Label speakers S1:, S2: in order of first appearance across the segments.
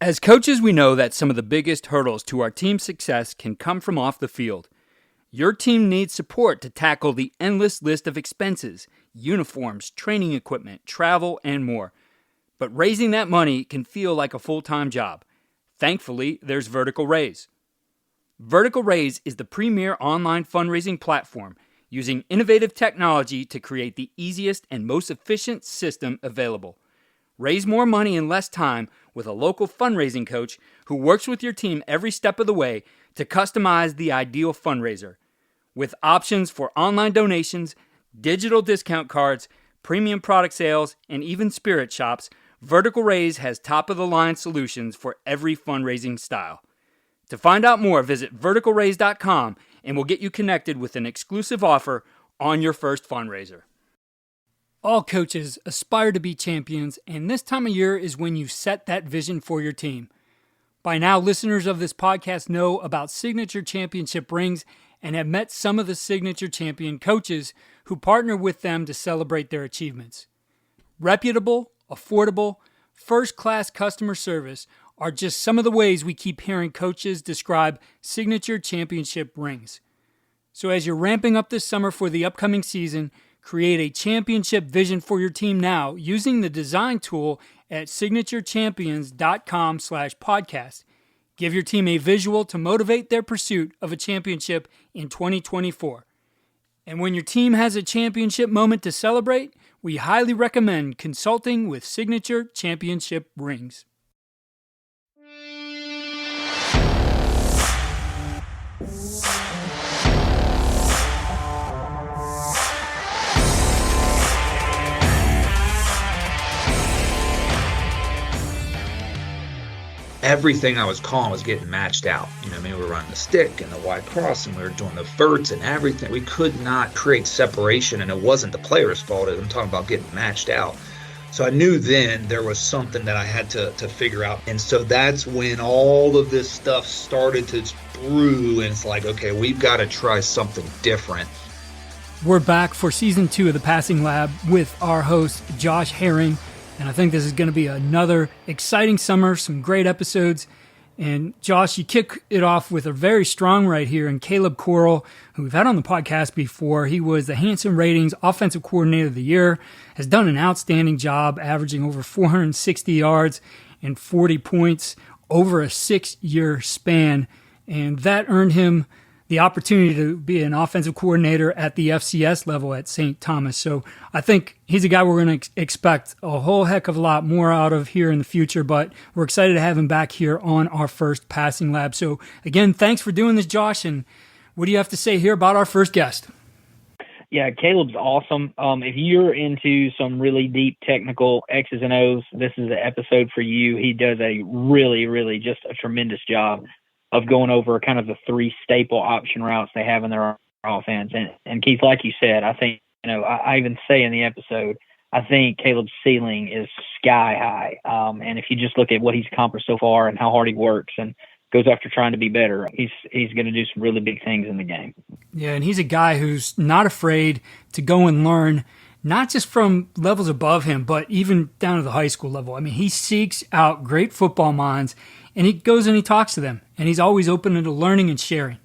S1: As coaches, we know that some of the biggest hurdles to our team's success can come from off the field. Your team needs support to tackle the endless list of expenses, uniforms, training equipment, travel, and more. But raising that money can feel like a full-time job. Thankfully, there's Vertical Raise. Vertical Raise is the premier online fundraising platform using innovative technology to create the easiest and most efficient system available. Raise more money in less time with a local fundraising coach who works with your team every step of the way to customize the ideal fundraiser. With options for online donations, digital discount cards, premium product sales, and even spirit shops, Vertical Raise has top-of-the-line solutions for every fundraising style. To find out more, visit verticalraise.com and we'll get you connected with an exclusive offer on your first fundraiser. All coaches aspire to be champions, and this time of year is when you set that vision for your team. By now, listeners of this podcast know about signature championship rings and have met some of the signature champion coaches who partner with them to celebrate their achievements. Reputable, affordable, first-class customer service are just some of the ways we keep hearing coaches describe signature championship rings. So as you're ramping up this summer for the upcoming season, create a championship vision for your team now using the design tool at signaturechampions.com/podcast. Give your team a visual to motivate their pursuit of a championship in 2024. And when your team has a championship moment to celebrate, we highly recommend consulting with Signature Championship Rings.
S2: Everything I was calling was getting matched out. We were running the stick and the wide cross, and we were doing the verts and everything. We could not create separation, and it wasn't the player's fault. I'm talking about getting matched out. So I knew then there was something that I had to figure out. And so that's when all of this stuff started to brew, and it's like, okay, we've got to try something different.
S1: We're back for Season 2 of the Passing Lab with our host, Josh Herring. And I think this is going to be another exciting summer, some great episodes. And Josh, you kick it off with a very strong right here in Caleb Corrill, who we've had on the podcast before. He was the Hanson Ratings Offensive Coordinator of the Year, has done an outstanding job, averaging over 460 yards and 40 points over a 6-year span. And that earned him the opportunity to be an offensive coordinator at the FCS level at St. Thomas. So I think he's a guy we're going to expect a whole heck of a lot more out of here in the future, but we're excited to have him back here on our first Passing Lab. So again, thanks for doing this, Josh, and what do you have to say here about our first guest?
S3: Yeah, Caleb's awesome. If you're into some really deep technical X's and O's, this is the episode for you. He does a really, really just a tremendous job of going over kind of the 3 staple option routes they have in their offense. And Keith, like you said, I think, I even say in the episode, I think Caleb's ceiling is sky high. And if you just look at what he's accomplished so far and how hard he works and goes after trying to be better, he's going to do some really big things in the game.
S1: Yeah, and he's a guy who's not afraid to go and learn, not just from levels above him, but even down to the high school level. I mean, he seeks out great football minds, and he goes and he talks to them, and he's always open to learning and sharing.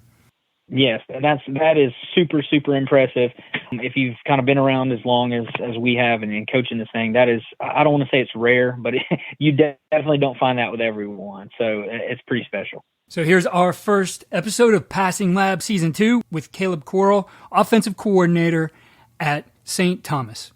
S3: Yes, that is super, super impressive. If you've kind of been around as long as we have and coaching this thing, that is, I don't want to say it's rare, but you definitely don't find that with everyone. So it's pretty special.
S1: So here's our first episode of Passing Lab Season 2 with Caleb Corrill, offensive coordinator at St. Thomas.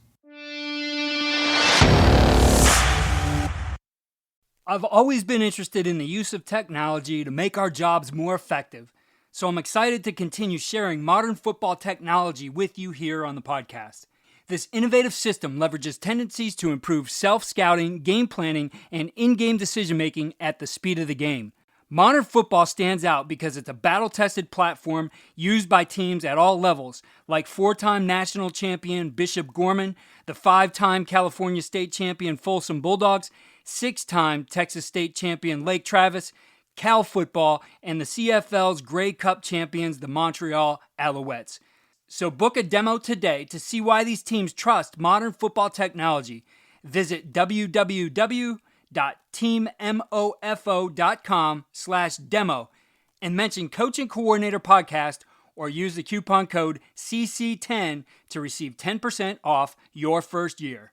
S1: I've always been interested in the use of technology to make our jobs more effective, so I'm excited to continue sharing modern football technology with you here on the podcast. This innovative system leverages tendencies to improve self-scouting, game planning, and in-game decision-making at the speed of the game. Modern football stands out because it's a battle-tested platform used by teams at all levels, like 4-time national champion Bishop Gorman, the 5-time California state champion Folsom Bulldogs, 6-time Texas state champion Lake Travis, Cal football, and the CFL's Grey Cup champions, the Montreal Alouettes. So book a demo today to see why these teams trust modern football technology. Visit www.st-thomas.com www.teammofo.com/demo and mention Coach and Coordinator Podcast or use the coupon code CC10 to receive 10% off your first year.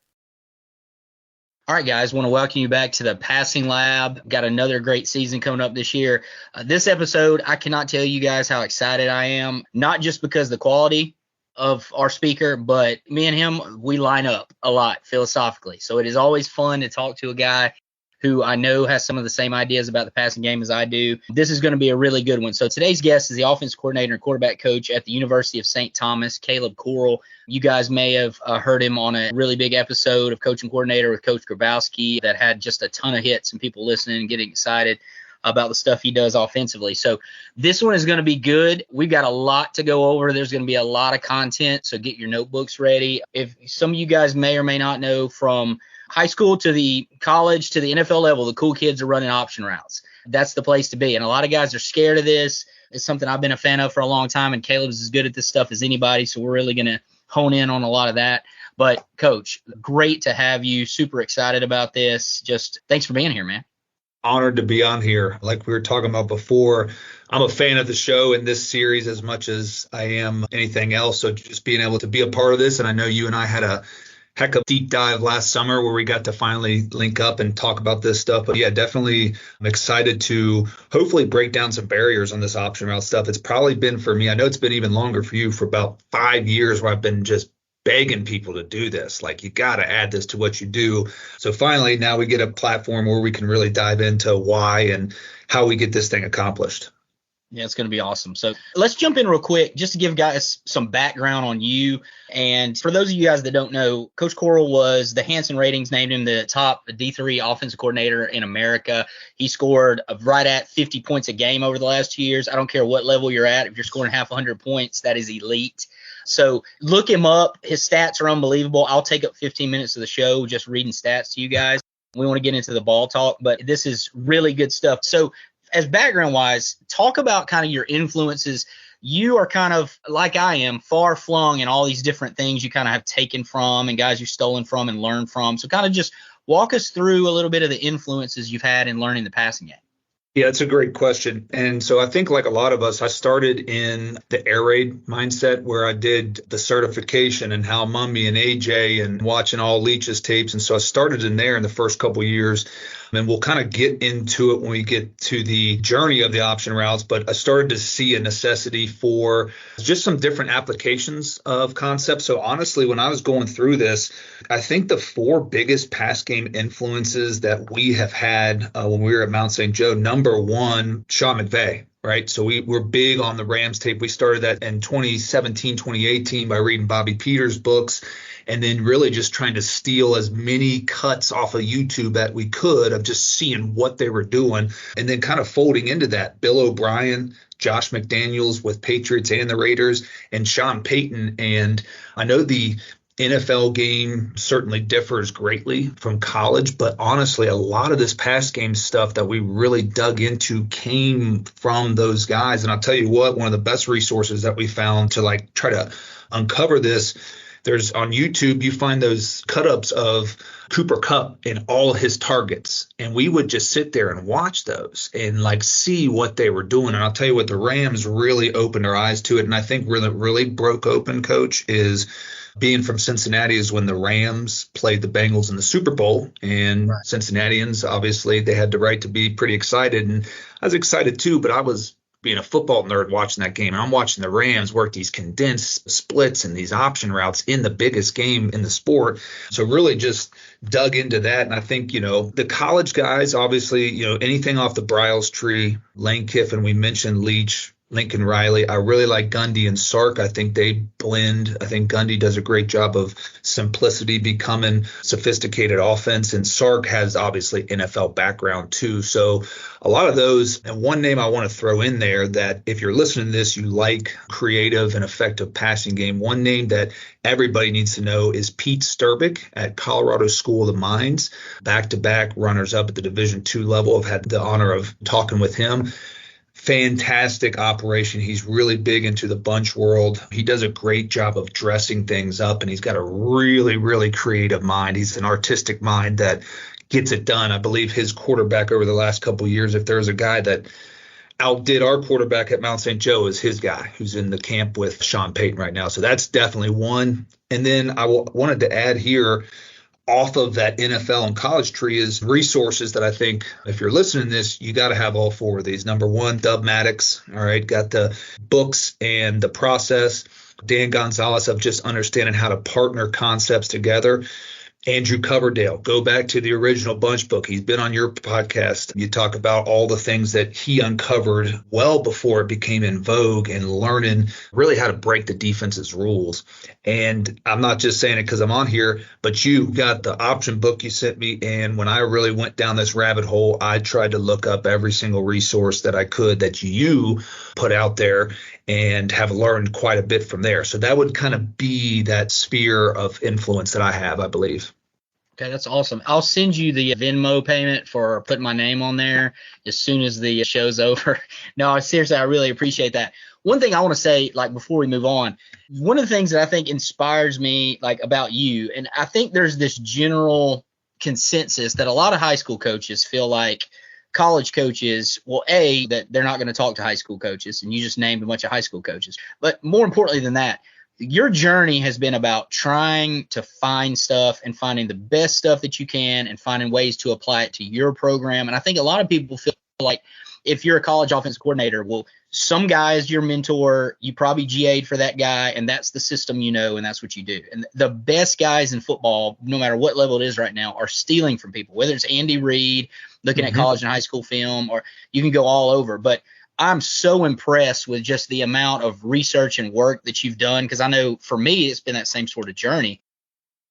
S4: All right, guys, want to welcome you back to the Passing Lab. Got another great season coming up this year. This episode, I cannot tell you guys how excited I am, not just because of the quality of our speaker, but me and him, we line up a lot philosophically. So it is always fun to talk to a guy who I know has some of the same ideas about the passing game as I do. This is going to be a really good one. So today's guest is the offensive coordinator and quarterback coach at the University of St. Thomas, Caleb Corrill. You guys may have heard him on a really big episode of Coach and Coordinator with Coach Grabowski that had just a ton of hits and people listening and getting excited about the stuff he does offensively. So this one is going to be good. We've got a lot to go over. There's going to be a lot of content, so get your notebooks ready. If some of you guys may or may not know, from high school to the college to the NFL level, the cool kids are running option routes. That's the place to be. And a lot of guys are scared of this. It's something I've been a fan of for a long time, and Caleb's as good at this stuff as anybody, so we're really going to hone in on a lot of that. But, Coach, great to have you. Super excited about this. Just thanks for being here, man.
S2: Honored to be on here. Like we were talking about before, I'm a fan of the show and this series as much as I am anything else. So just being able to be a part of this, and I know you and I had a heck of a deep dive last summer where we got to finally link up and talk about this stuff. But yeah, definitely I'm excited to hopefully break down some barriers on this option route stuff. It's probably been for me, I know it's been even longer for you, for about 5 years where I've been just begging people to do this. Like, you got to add this to what you do. So finally, now we get a platform where we can really dive into why and how we get this thing accomplished.
S4: Yeah, it's going to be awesome. So let's jump in real quick just to give guys some background on you. And for those of you guys that don't know, Coach Corrill was the Hansen Ratings named him the top D3 offensive coordinator in America. He scored right at 50 points a game over the last 2 years. I don't care what level you're at. If you're scoring half 100 points, that is elite. So look him up. His stats are unbelievable. I'll take up 15 minutes of the show just reading stats to you guys. We want to get into the ball talk, but this is really good stuff. So as background wise, talk about kind of your influences. You are kind of like I am, far flung in all these different things you kind of have taken from and guys you've stolen from and learned from. So kind of just walk us through a little bit of the influences you've had in learning the passing game.
S2: Yeah, it's a great question. And so I think like a lot of us, I started in the air raid mindset where I did the certification and Hal Mumby and AJ and watching all Leach's tapes. And so I started in there in the first couple of years. And we'll kind of get into it when we get to the journey of the option routes. But I started to see a necessity for just some different applications of concepts. So honestly, when I was going through this, I think the 4 biggest pass game influences that we have had when we were at Mount St. Joe, number 1, Sean McVay. Right. So we're big on the Rams tape. We started that in 2017, 2018 by reading Bobby Peters' books and then really just trying to steal as many cuts off of YouTube that we could of just seeing what they were doing and then kind of folding into that. Bill O'Brien, Josh McDaniels with Patriots and the Raiders, and Sean Payton. And I know the NFL game certainly differs greatly from college, but honestly, a lot of this pass game stuff that we really dug into came from those guys. And I'll tell you what, one of the best resources that we found to like try to uncover this, there's on YouTube, you find those cut-ups of Cooper Kupp and all his targets. And we would just sit there and watch those and like see what they were doing. And I'll tell you what, the Rams really opened our eyes to it. And I think where it really broke open, Coach, is being from Cincinnati is when the Rams played the Bengals in the Super Bowl. And right. Cincinnatians, obviously, they had the right to be pretty excited. And I was excited too, but I was being a football nerd watching that game. And I'm watching the Rams work these condensed splits and these option routes in the biggest game in the sport. So really just dug into that. And I think, the college guys, obviously, anything off the Bryles tree, Lane Kiffin, we mentioned Leach, Lincoln Riley. I really like Gundy and Sark. I think they blend. I think Gundy does a great job of simplicity, becoming sophisticated offense. And Sark has obviously NFL background too. So a lot of those, and one name I want to throw in there that if you're listening to this, you like creative and effective passing game. One name that everybody needs to know is Pete Sturbick at Colorado School of the Mines, back-to-back runners up at the Division II level. I've had the honor of talking with him. Fantastic operation. He's really big into the bunch world. He does a great job of dressing things up, and he's got a really, really creative mind. He's an artistic mind that gets it done. I believe his quarterback over the last couple of years, if there's a guy that outdid our quarterback at Mount St. Joe, is his guy who's in the camp with Sean Payton right now. So that's definitely one. And then I wanted to add here, off of that NFL and college tree, is resources that I think if you're listening to this, you got to have all four of these. Number one, Dub Maddox. All right. Got the books and the process. Dan Gonzalez of just understanding how to partner concepts together. Andrew Coverdale, go back to the original Bunch book. He's been on your podcast. You talk about all the things that he uncovered well before it became in vogue, and learning really how to break the defense's rules. And I'm not just saying it because I'm on here, but you got the option book you sent me. And when I really went down this rabbit hole, I tried to look up every single resource that I could that you put out there, and have learned quite a bit from there. So that would kind of be that sphere of influence that I have, I believe.
S4: Okay, that's awesome. I'll send you the Venmo payment for putting my name on there as soon as the show's over. No, seriously, I really appreciate that. One thing I want to say, like, before we move on, one of the things that I think inspires me, like, about you, and I think there's this general consensus that a lot of high school coaches feel like college coaches, well, A, that they're not going to talk to high school coaches, and you just named a bunch of high school coaches. But more importantly than that, your journey has been about trying to find stuff and finding the best stuff that you can and finding ways to apply it to your program. And I think a lot of people feel like if you're a college offensive coordinator, well, some guy is your mentor, you probably GA'd for that guy, and that's the system you know, and that's what you do. And the best guys in football, no matter what level it is right now, are stealing from people, whether it's Andy Reid, looking at college and high school film, or you can go all over. But I'm so impressed with just the amount of research and work that you've done, because I know for me, it's been that same sort of journey.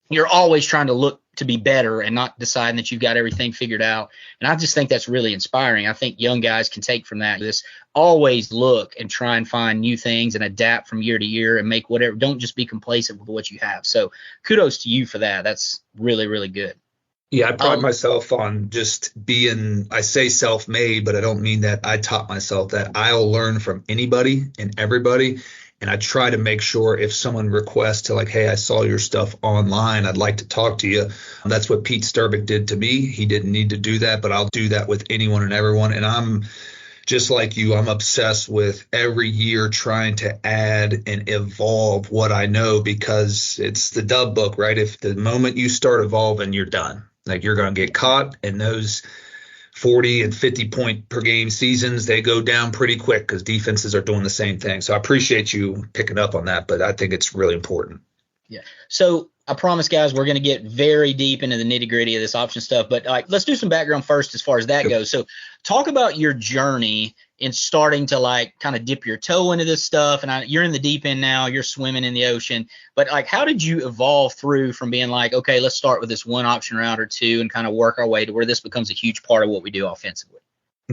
S4: You're always trying to look to be better and not deciding that you've got everything figured out. And I just think that's really inspiring. I think young guys can take from that. This always look and try and find new things and adapt from year to year and make whatever. Don't just be complacent with what you have. So kudos to you for that. That's really, really good.
S2: Yeah, I pride myself on just being, I say self-made, but I don't mean that. I taught myself that I'll learn from anybody and everybody. And I try to make sure if someone requests to, like, hey, I saw your stuff online, I'd like to talk to you. That's what Pete Sturbick did to me. He didn't need to do that, but I'll do that with anyone and everyone. And I'm just like you, I'm obsessed with every year trying to add and evolve what I know, because it's the Dub book, right? If the moment you start evolving, you're done. Like, you're going to get caught, and those 40 and 50 point per game seasons, they go down pretty quick because defenses are doing the same thing. So I appreciate you picking up on that, but I think it's really important.
S4: Yeah. So I promise, guys, we're going to get very deep into the nitty gritty of this option stuff, but let's do some background first as far as that goes. So talk about your journey in starting to, like, kind of dip your toe into this stuff. And you're in the deep end now, you're swimming in the ocean, but, like, how did you evolve through from being like, okay, let's start with this one option route or two and kind of work our way to where this becomes a huge part of what we do offensively?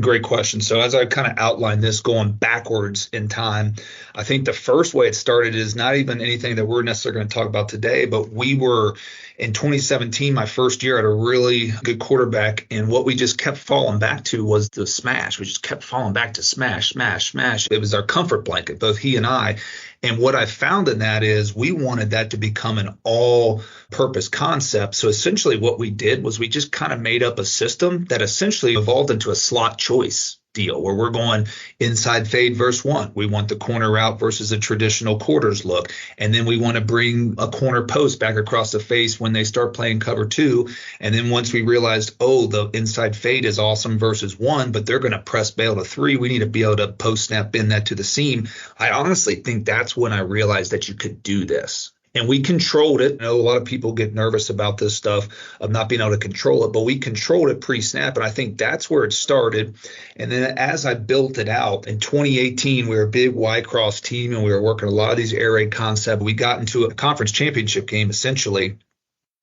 S2: Great question. So as I kind of outlined this going backwards in time, I think the first way it started is not even anything that we're necessarily going to talk about today, but we were in 2017, my first year, at a really good quarterback. And what we just kept falling back to was the smash. We just kept falling back to smash, smash, smash. It was our comfort blanket, both he and I. And what I found in that is we wanted that to become an all-purpose concept. So essentially what we did was we just kind of made up a system that essentially evolved into a slot choice deal, where we're going inside fade versus one. We want the corner route versus a traditional quarters look. And then we want to bring a corner post back across the face when they start playing cover two. And then once we realized, oh, the inside fade is awesome versus one, but they're going to press bail to three, we need to be able to post snap in that to the seam. I honestly think that's when I realized that you could do this. And we controlled it. I know a lot of people get nervous about this stuff of not being able to control it, but we controlled it pre-snap. And I think that's where it started. And then as I built it out in 2018, we were a big Y-cross team, and we were working a lot of these air raid concepts. We got into a conference championship game, essentially,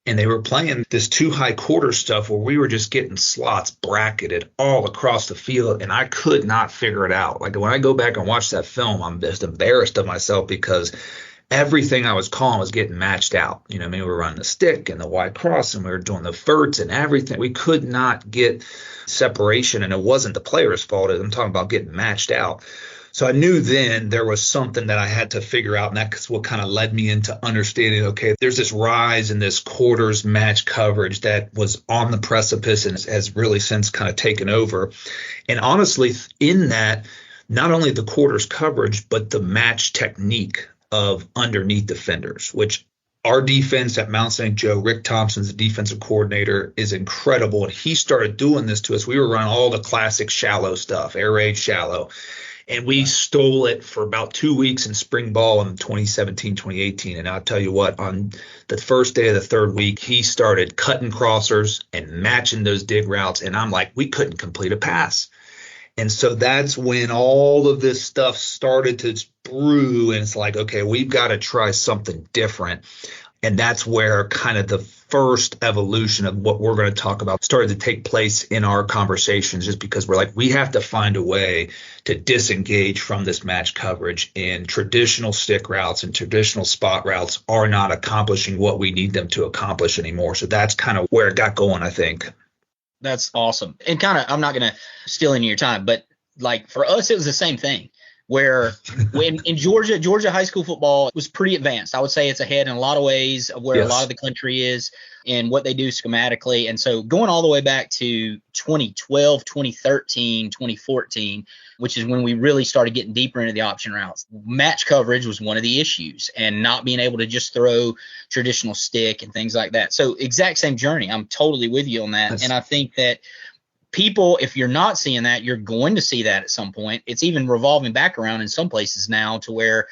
S2: and they were playing this two high quarter stuff where we were just getting slots bracketed all across the field, and I could not figure it out. Like, when I go back and watch that film, I'm just embarrassed of myself because everything I was calling was getting matched out. You know, I mean, we were running the stick and the wide cross, and we were doing the verts and everything. We could not get separation, and it wasn't the player's fault. I'm talking about getting matched out. So I knew then there was something that I had to figure out, and that's what kind of led me into understanding, okay, there's this rise in this quarters match coverage that was on the precipice and has really since kind of taken over. And honestly, in that, not only the quarters coverage, but the match technique of underneath defenders, which our defense at Mount St. Joe, Rick Thompson's the defensive coordinator, is incredible. And he started doing this to us. We were running all the classic shallow stuff, air raid shallow. And we stole it for about 2 weeks in spring ball in 2017, 2018. And I'll tell you what, on the first day of the third week, he started cutting crossers and matching those dig routes. And I'm like, we couldn't complete a pass. And so that's when all of this stuff started to brew. And it's like, okay, we've got to try something different. And that's where kind of the first evolution of what we're going to talk about started to take place in our conversations, just because we're like, we have to find a way to disengage from this match coverage, and traditional stick routes and traditional spot routes are not accomplishing what we need them to accomplish anymore. So that's kind of where it got going, I think.
S4: That's awesome. And kind of, I'm not going to steal any of your time, but like for us, it was the same thing. Where when in Georgia high school football was pretty advanced. I would say it's ahead in a lot of ways of where a lot of the country is and what they do schematically. And so going all the way back to 2012, 2013, 2014, which is when we really started getting deeper into the option routes, match coverage was one of the issues, and not being able to just throw traditional stick and things like that. So exact same journey. I'm totally with you on that. And I think that people, if you're not seeing that, you're going to see that at some point. It's even revolving back around in some places now to where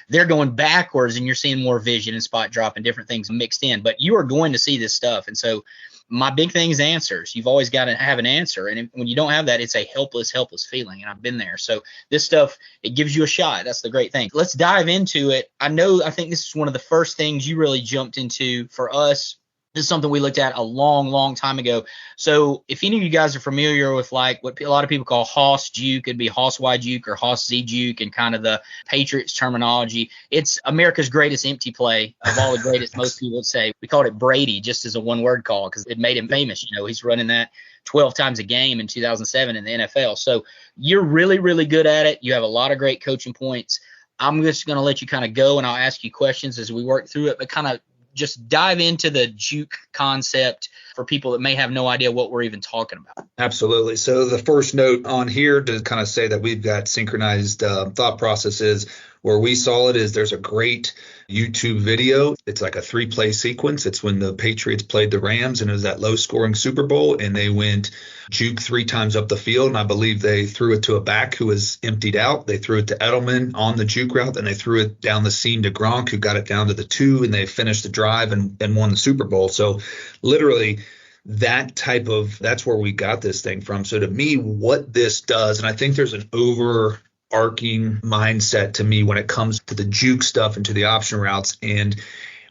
S4: they're going backwards and you're seeing more vision and spot drop and different things mixed in. But you are going to see this stuff. And so my big thing is answers. You've always got to have an answer. And when you don't have that, it's a helpless feeling. And I've been there. So this stuff, it gives you a shot. That's the great thing. Let's dive into it. I think this is one of the first things you really jumped into for us. This is something we looked at a long, long time ago. So if any of you guys are familiar with like what a lot of people call Hoss Juke, it'd be Hoss Y Juke or Hoss Z Juke, and kind of the Patriots terminology. It's America's greatest empty play of all the greatest, most people would say. We called it Brady just as a one-word call because it made him famous. You know, he's running that 12 times a game in 2007 in the NFL. So you're really, really good at it. You have a lot of great coaching points. I'm just going to let you kind of go, and I'll ask you questions as we work through it, but kind of just dive into the Juke concept for people that may have no idea what we're even talking about.
S2: Absolutely. So the first note on here to kind of say that we've got synchronized thought processes. Where we saw it is there's a great YouTube video. It's like a 3-play sequence. It's when the Patriots played the Rams, and it was that low-scoring Super Bowl, and they went Juke 3 times up the field, and I believe they threw it to a back who was emptied out. They threw it to Edelman on the Juke route, and they threw it down the seam to Gronk, who got it down to the 2, and they finished the drive and won the Super Bowl. So literally that's where we got this thing from. So to me, what this does, and I think there's an overarching mindset to me when it comes to the Juke stuff and to the option routes. And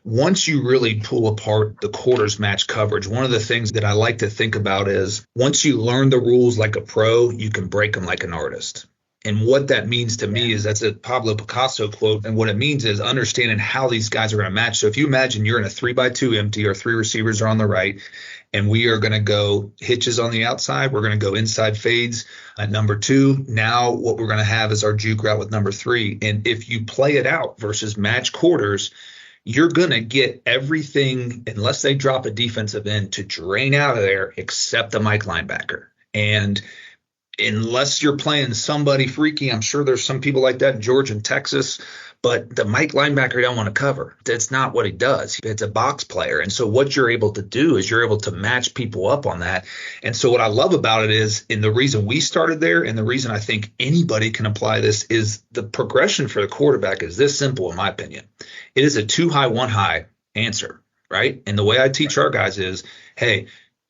S2: once you really pull apart the quarters match coverage, one of the things that I like to think about is once you learn the rules like a pro, you can break them like an artist. And what that means to me is that's a Pablo Picasso quote. And what it means is understanding how these guys are going to match. So if you imagine you're in a 3-by-2 empty, or 3 receivers are on the right, and we are going to go hitches on the outside, we're going to go inside fades at number 2. Now what we're going to have is our Juke route with number 3. And if you play it out versus match quarters, you're going to get everything, unless they drop a defensive end, to drain out of there except the Mike linebacker. And unless you're playing somebody freaky, I'm sure there's some people like that in Georgia and Texas, but the Mike linebacker don't want to cover. That's not what he does. It's a box player. And so what you're able to do is you're able to match people up on that. And so what I love about it is, and the reason we started there, and the reason I think anybody can apply this, is the progression for the quarterback is this simple, in my opinion. It is a 2 high, 1 high answer, right? And the way I teach our guys is, hey,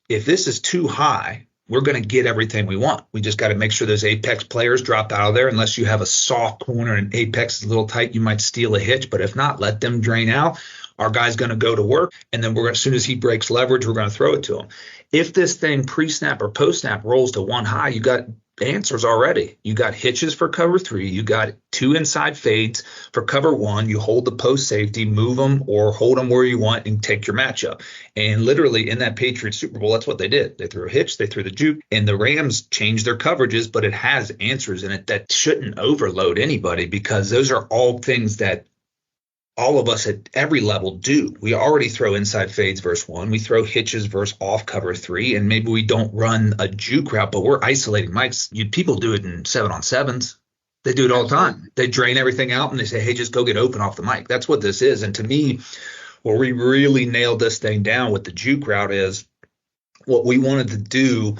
S2: if this is too high, we're going to get everything we want. We just got to make sure those apex players drop out of there. Unless you have a soft corner and apex is a little tight, you might steal a hitch. But if not, let them drain out. Our guy's going to go to work, and then as soon as he breaks leverage, we're going to throw it to him. If this thing pre-snap or post-snap rolls to 1 high, you got answers already. You got hitches for cover 3. You got 2 inside fades for cover 1. You hold the post safety, move them or hold them where you want and take your matchup. And literally in that Patriots Super Bowl, that's what they did. They threw a hitch, they threw the juke, and the Rams changed their coverages, but it has answers in it that shouldn't overload anybody, because those are all things that all of us at every level do. We already throw inside fades versus 1. We throw hitches versus off cover 3. And maybe we don't run a juke route, but we're isolating mics. People do it in 7-on-7s. They do it all the time. They drain everything out and they say, hey, just go get open off the mic. That's what this is. And to me, where we really nailed this thing down with the juke route is what we wanted to do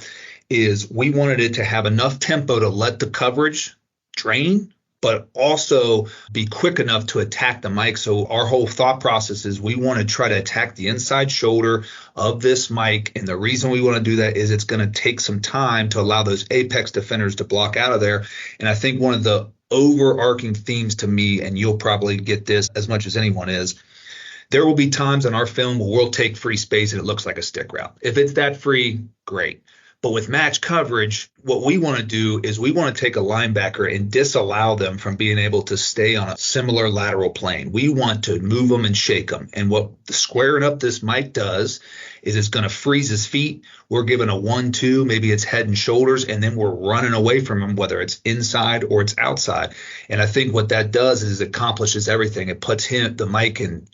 S2: is we wanted it to have enough tempo to let the coverage drain, but also be quick enough to attack the mic. So our whole thought process is we want to try to attack the inside shoulder of this mic. And the reason we want to do that is it's going to take some time to allow those apex defenders to block out of there. And I think one of the overarching themes to me, and you'll probably get this as much as anyone, is there will be times on our film where we'll take free space and it looks like a stick route. If it's that free, great. But with match coverage, what we want to do is we want to take a linebacker and disallow them from being able to stay on a similar lateral plane. We want to move them and shake them. And what the squaring up this mic does is it's going to freeze his feet. We're given a 1-2, maybe it's head and shoulders, and then we're running away from him, whether it's inside or it's outside. And I think what that does is it accomplishes everything. It puts the mic in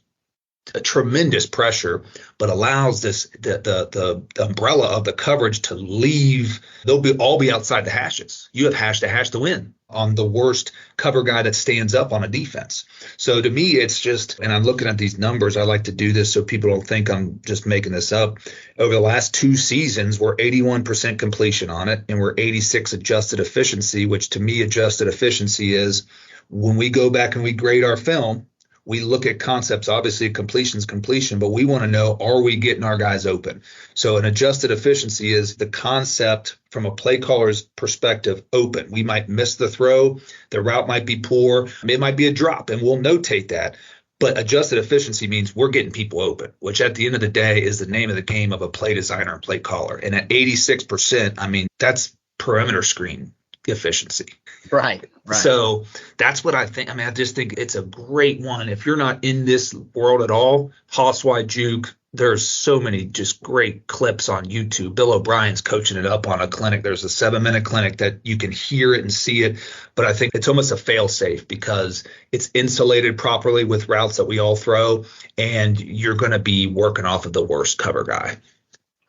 S2: a tremendous pressure, but allows the umbrella of the coverage to leave. They'll all be outside the hashes. You have hash to hash to win on the worst cover guy that stands up on a defense. So to me, it's just, and I'm looking at these numbers, I like to do this so people don't think I'm just making this up. Over the last 2 seasons, we're 81% completion on it, and we're 86 adjusted efficiency, which to me, adjusted efficiency is when we go back and we grade our film, we look at concepts. Obviously, completion's completion, but we want to know, are we getting our guys open? So an adjusted efficiency is the concept from a play caller's perspective, open. We might miss the throw. The route might be poor. It might be a drop, and we'll notate that. But adjusted efficiency means we're getting people open, which at the end of the day is the name of the game of a play designer and play caller. And at 86%, I mean, that's perimeter screen efficiency.
S4: Right.
S2: So that's what I think. I mean, I just think it's a great one. If you're not in this world at all, Hosswide Juke, there's so many just great clips on YouTube. Bill O'Brien's coaching it up on a clinic. There's a 7-minute clinic that you can hear it and see it. But I think it's almost a fail safe because it's insulated properly with routes that we all throw. And you're going to be working off of the worst cover guy.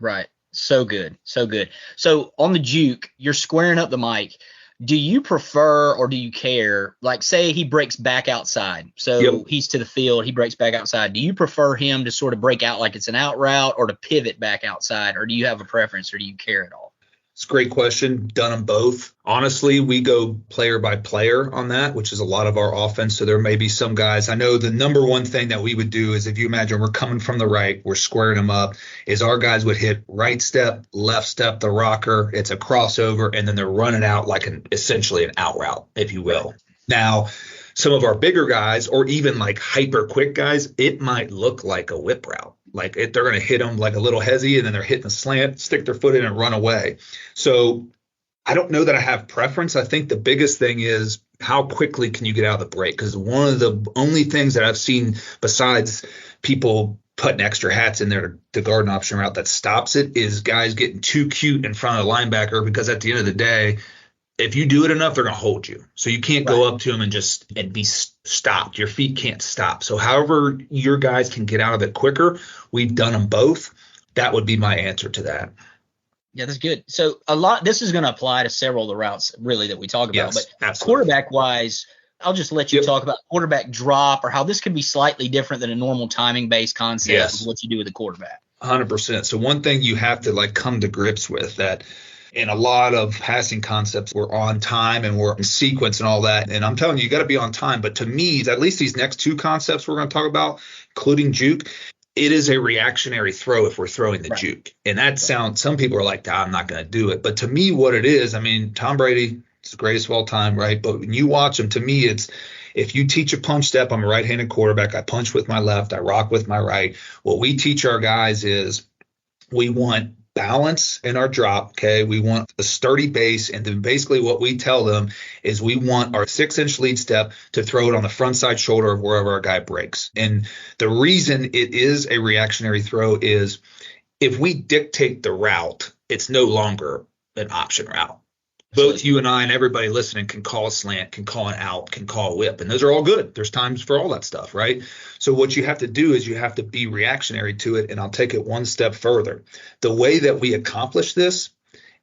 S4: Right. So good. So good. So on the juke, you're squaring up the mic. Do you prefer or do you care? Like, say he breaks back outside. So He's to the field. He breaks back outside. Do you prefer him to sort of break out like it's an out route or to pivot back outside? Or do you have a preference or do you care at all?
S2: It's a great question. Done them both. Honestly, we go player by player on that, which is a lot of our offense. So there may be some guys. I know the number one thing that we would do is if you imagine we're coming from the right, we're squaring them up, is our guys would hit right step, left step, the rocker. It's a crossover, and then they're running out like essentially an out route, if you will. Right. Now, some of our bigger guys or even like hyper quick guys, it might look like a whip route. Like they're going to hit them like a little hezzy and then they're hitting a slant, stick their foot in and run away. So I don't know that I have preference. I think the biggest thing is how quickly can you get out of the break? Because one of the only things that I've seen besides people putting extra hats in there to guard an option route that stops it is guys getting too cute in front of the linebacker, because at the end of the day, if you do it enough, they're going to hold you. So you can't go up to them and be stopped. Your feet can't stop. So however your guys can get out of it quicker, we've done them both. That would be my answer to that.
S4: Yeah, that's good. So this is going to apply to several of the routes really that we talk about.
S2: Yes,
S4: but
S2: absolutely.
S4: Quarterback wise, I'll just let you talk about quarterback drop or how this could be slightly different than a normal timing based concept of what you do with the quarterback.
S2: 100%. So one thing you have to come to grips with that in a lot of passing concepts, we're on time and we're in sequence and all that. And I'm telling you, you got to be on time. But to me, at least these next 2 concepts we're going to talk about, including juke, it is a reactionary throw if we're throwing the juke. And that sounds, some people are like, I'm not going to do it. But to me, what it is, I mean, Tom Brady is the greatest of all time, right? But when you watch him, to me, it's, if you teach a punch step, I'm a right-handed quarterback. I punch with my left. I rock with my right. What we teach our guys is we want balance in our drop. Okay. We want a sturdy base. And then basically what we tell them is we want our 6-inch lead step to throw it on the front side shoulder of wherever our guy breaks. And the reason it is a reactionary throw is if we dictate the route, it's no longer an option route. Both you and I and everybody listening can call a slant, can call an out, can call a whip. And those are all good. There's times for all that stuff, right? So what you have to do is you have to be reactionary to it. And I'll take it one step further. The way that we accomplish this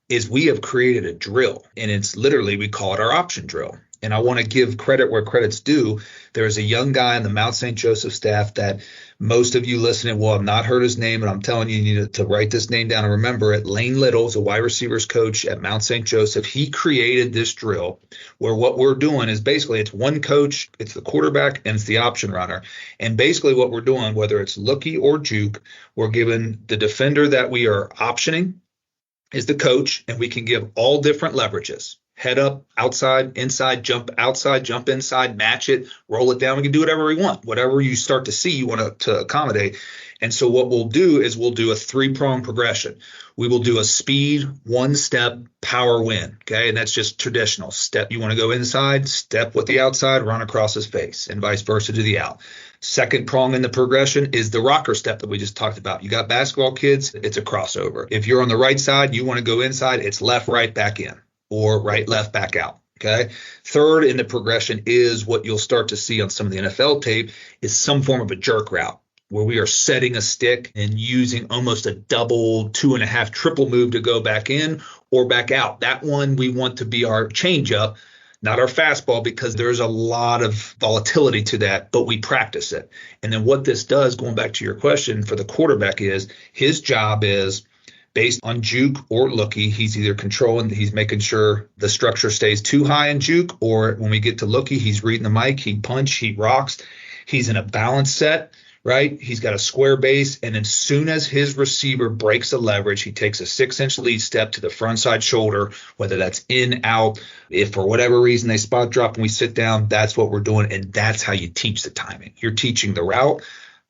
S2: is we have created a drill. And it's literally, we call it our option drill. And I want to give credit where credit's due. There's a young guy on the Mount St. Joseph staff that most of you listening will have not heard his name, and I'm telling you, you need to write this name down and remember it. Lane Little is a wide receivers coach at Mount St. Joseph. He created this drill where what we're doing is basically it's one coach, it's the quarterback, and it's the option runner. And basically what we're doing, whether it's Looky or Juke, we're giving the defender that we are optioning is the coach, and we can give all different leverages. Head up, outside, inside, jump outside, jump inside, match it, roll it down. We can do whatever we want. Whatever you start to see, you want to accommodate. And so what we'll do is we'll do a 3-prong progression. We will do a speed, 1-step, power win. Okay. And that's just traditional. Step, you want to go inside, step with the outside, run across his face, and vice versa to the out. Second prong in the progression is the rocker step that we just talked about. You got basketball kids, it's a crossover. If you're on the right side, you want to go inside, it's left, right, back in. Or right, left, back out. Okay. Third in the progression is what you'll start to see on some of the NFL tape is some form of a jerk route where we are setting a stick and using almost a double, 2.5, triple move to go back in or back out. That one we want to be our changeup, not our fastball, because there's a lot of volatility to that, but we practice it. And then what this does, going back to your question for the quarterback, is his job is based on Juke or Looky, he's either controlling, he's making sure the structure stays too high in Juke, or when we get to Looky, he's reading the mic, he punch, he rocks, he's in a balance set, right? He's got a square base, and as soon as his receiver breaks a leverage, he takes a 6-inch lead step to the front side shoulder, whether that's in, out. If for whatever reason they spot drop and we sit down, that's what we're doing, and that's how you teach the timing. You're teaching the route,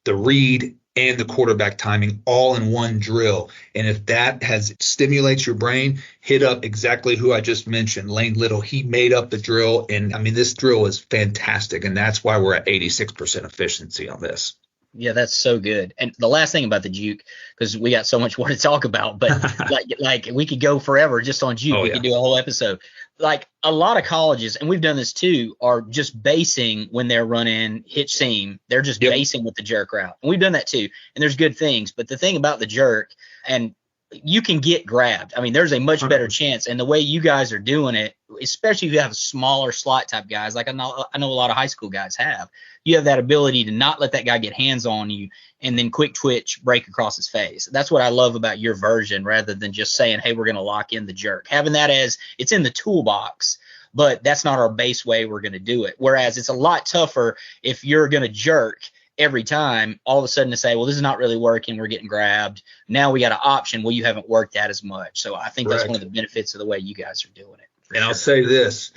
S2: the read, and the quarterback timing all in one drill. And if that stimulates your brain, hit up exactly who I just mentioned, Lane Little. He made up the drill. And I mean, this drill is fantastic. And that's why we're at 86% efficiency on this.
S4: Yeah, that's so good. And the last thing about the Juke, because we got so much more to talk about, but like we could go forever just on Juke. We could do a whole episode. Like a lot of colleges, and we've done this too, are just basing when they're running hitch seam. They're just basing with the jerk route. And we've done that too. And there's good things. But the thing about the jerk, and you can get grabbed. I mean, there's a much better chance. And the way you guys are doing it, especially if you have smaller slot type guys, like I know a lot of high school guys have, you have that ability to not let that guy get hands on you and then quick twitch break across his face. That's what I love about your version, rather than just saying, hey, we're going to lock in the jerk. Having that as it's in the toolbox, but that's not our base way we're going to do it. Whereas it's a lot tougher if you're going to jerk every time, all of a sudden to say, well, this is not really working, we're getting grabbed. Now we got an option. Well, you haven't worked that as much. So I think that's one of the benefits of the way you guys are doing it.
S2: And I'll say this,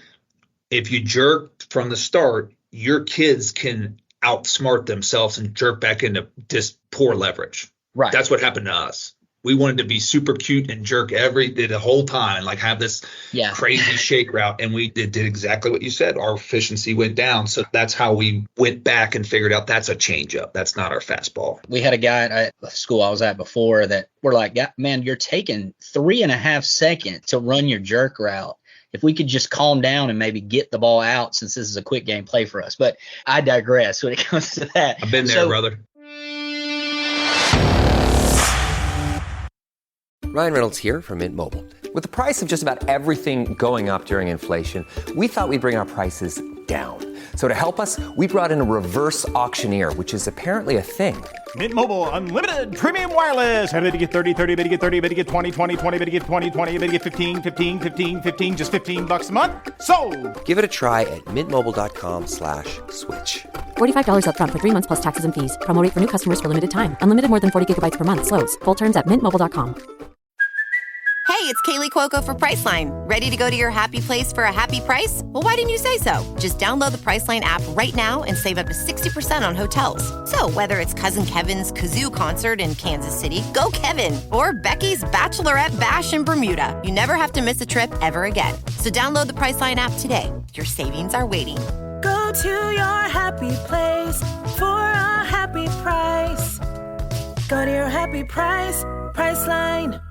S2: if you jerk from the start, your kids can outsmart themselves and jerk back into just poor leverage. Right. That's what happened to us. We wanted to be super cute and jerk the whole time and like have this crazy shake route. And we did exactly what you said. Our efficiency went down. So that's how we went back and figured out that's a changeup. That's not our fastball.
S4: We had a guy at the school I was at before that we're like, yeah, man, you're taking 3.5 seconds to run your jerk route. If we could just calm down and maybe get the ball out, since this is a quick game play for us. But I digress when it comes to that.
S2: I've been there, brother.
S5: Ryan Reynolds here from Mint Mobile. With the price of just about everything going up during inflation, we thought we'd bring our prices down. So to help us, we brought in a reverse auctioneer, which is apparently a thing.
S6: Mint Mobile Unlimited Premium Wireless. How to get 30, 30, bit to get 30, bit to get 20, 20, 20, bit to get 20, 20, bit to get 15, 15, 15, 15, just $15 a month? Sold!
S5: Give it a try at mintmobile.com/switch.
S7: $45 up front for 3 months plus taxes and fees. Promo rate for new customers for limited time. Unlimited more than 40 gigabytes per month slows. Full terms at mintmobile.com.
S8: Hey, it's Kaylee Cuoco for Priceline. Ready to go to your happy place for a happy price? Well, why didn't you say so? Just download the Priceline app right now and save up to 60% on hotels. So whether it's Cousin Kevin's Kazoo Concert in Kansas City, go Kevin, or Becky's Bachelorette Bash in Bermuda, you never have to miss a trip ever again. So download the Priceline app today. Your savings are waiting.
S9: Go to your happy place for a happy price. Go to your happy price, Priceline.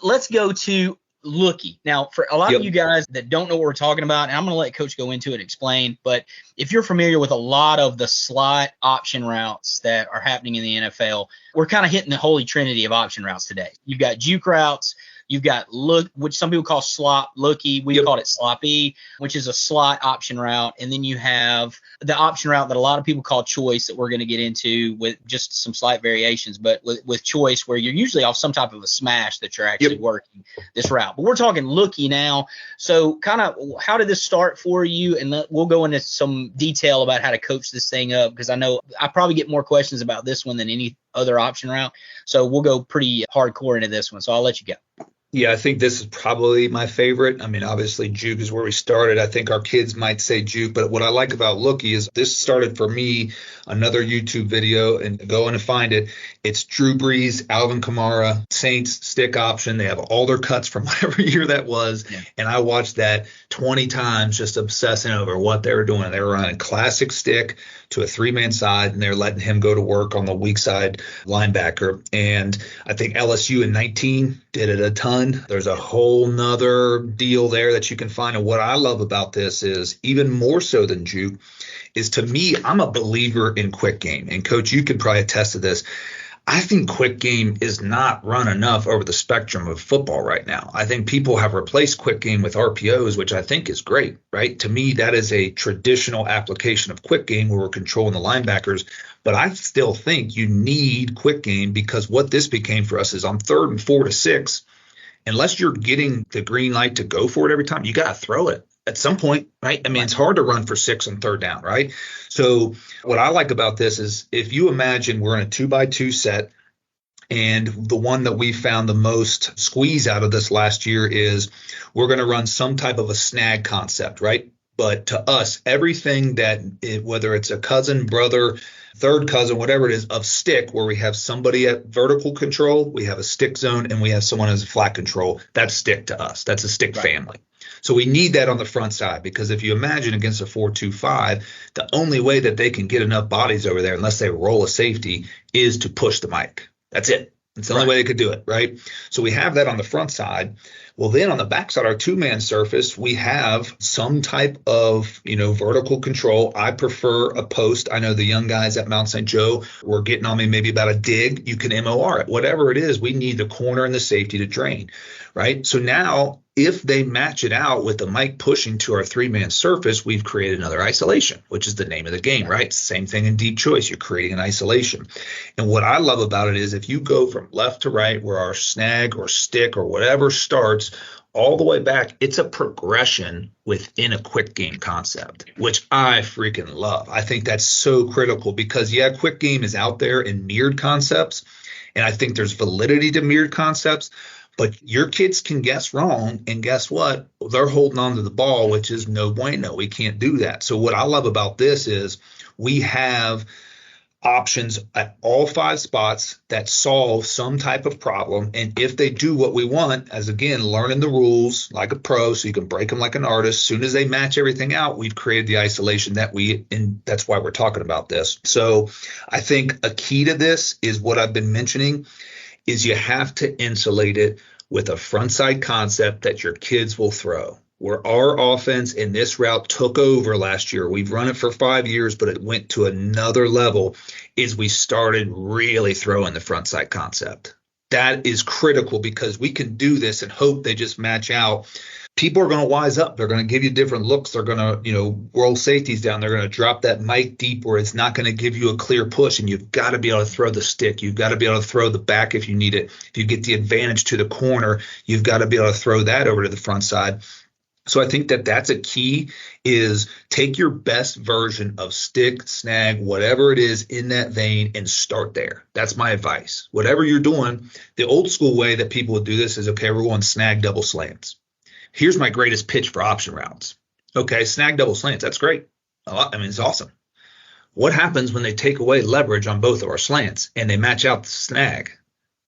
S4: Let's go to Looky. Now, for a lot of you guys that don't know what we're talking about, and I'm going to let Coach go into it and explain, but if you're familiar with a lot of the slot option routes that are happening in the NFL, we're kind of hitting the holy trinity of option routes today. You've got juke routes. You've got look, which some people call slot looky. We call it sloppy, which is a slot option route. And then you have the option route that a lot of people call choice that we're going to get into with just some slight variations, but with choice where you're usually off some type of a smash that you're actually working this route. But we're talking looky now. So kind of how did this start for you? And we'll go into some detail about how to coach this thing up, because I know I probably get more questions about this one than any other option route. So we'll go pretty hardcore into this one. So I'll let you go.
S2: Yeah, I think this is probably my favorite. I mean, obviously, juke is where we started. I think our kids might say juke, but what I like about Looky is this started for me, another YouTube video, and go in and find it. It's Drew Brees, Alvin Kamara, Saints stick option. They have all their cuts from whatever year that was, and I watched that 20 times just obsessing over what they were doing. They were running classic stick to a three-man side, and they're letting him go to work on the weak side linebacker. And I think LSU in 19 did it a ton. There's a whole nother deal there that you can find. And what I love about this is, even more so than juke, is to me, I'm a believer in quick game. And Coach, you can probably attest to this. I think quick game is not run enough over the spectrum of football right now. I think people have replaced quick game with RPOs, which I think is great, right? To me, that is a traditional application of quick game where we're controlling the linebackers. But I still think you need quick game, because what this became for us is on 3rd and 4 to 6, unless you're getting the green light to go for it every time, you got to throw it at some point, right? I mean, it's hard to run for 6 on 3rd down, right? So what I like about this is, if you imagine we're in a 2x2 set, and the one that we found the most squeeze out of this last year is we're going to run some type of a snag concept, right? But to us, everything that, whether it's a cousin, brother, third cousin, whatever it is, of stick, where we have somebody at vertical control, we have a stick zone, and we have someone as a flat control, that's stick to us. That's a stick family. So we need that on the front side, because if you imagine against a 4-2-5, the only way that they can get enough bodies over there, unless they roll a safety, is to push the mic. That's it. It's the only way they could do it, right? So we have that on the front side. Well, then on the backside, our two-man surface, we have some type of, vertical control. I prefer a post. I know the young guys at Mount St. Joe were getting on me maybe about a dig. You can MOR it. Whatever it is, we need the corner and the safety to drain, right? So now, if they match it out with the mic pushing to our three-man surface, we've created another isolation, which is the name of the game, right? Same thing in deep choice. You're creating an isolation. And what I love about it is, if you go from left to right, where our snag or stick or whatever starts, all the way back, it's a progression within a quick game concept, which I freaking love. I think that's so critical, because, quick game is out there in mirrored concepts, and I think there's validity to mirrored concepts. But your kids can guess wrong, and guess what? They're holding on to the ball, which is no bueno. We can't do that. So what I love about this is we have options at all 5 spots that solve some type of problem. And if they do what we want, as again, learning the rules like a pro, so you can break them like an artist, as soon as they match everything out, we've created the isolation and that's why we're talking about this. So I think a key to this is what I've been mentioning, is you have to insulate it with a front side concept that your kids will throw. Where our offense in this route took over last year, we've run it for 5 years, but it went to another level, is we started really throwing the front side concept. That is critical, because we can do this and hope they just match out. People are going to wise up. They're going to give you different looks. They're going to, roll safeties down. They're going to drop that mic deep where it's not going to give you a clear push. And you've got to be able to throw the stick. You've got to be able to throw the back if you need it. If you get the advantage to the corner, you've got to be able to throw that over to the front side. So I think that that's a key, is take your best version of stick, snag, whatever it is in that vein, and start there. That's my advice. Whatever you're doing, the old school way that people would do this is, okay, we're going snag double slants. Here's my greatest pitch for option routes. Okay, snag double slants. That's great. I mean, it's awesome. What happens when they take away leverage on both of our slants and they match out the snag?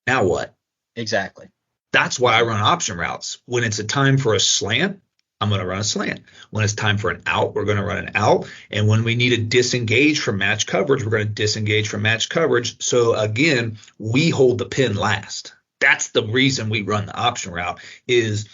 S2: Now what?
S4: Exactly.
S2: That's why I run option routes. When it's a time for a slant, I'm going to run a slant. When it's time for an out, we're going to run an out. And when we need to disengage from match coverage, we're going to disengage from match coverage. So again, we hold the pin last. That's the reason we run the option route, is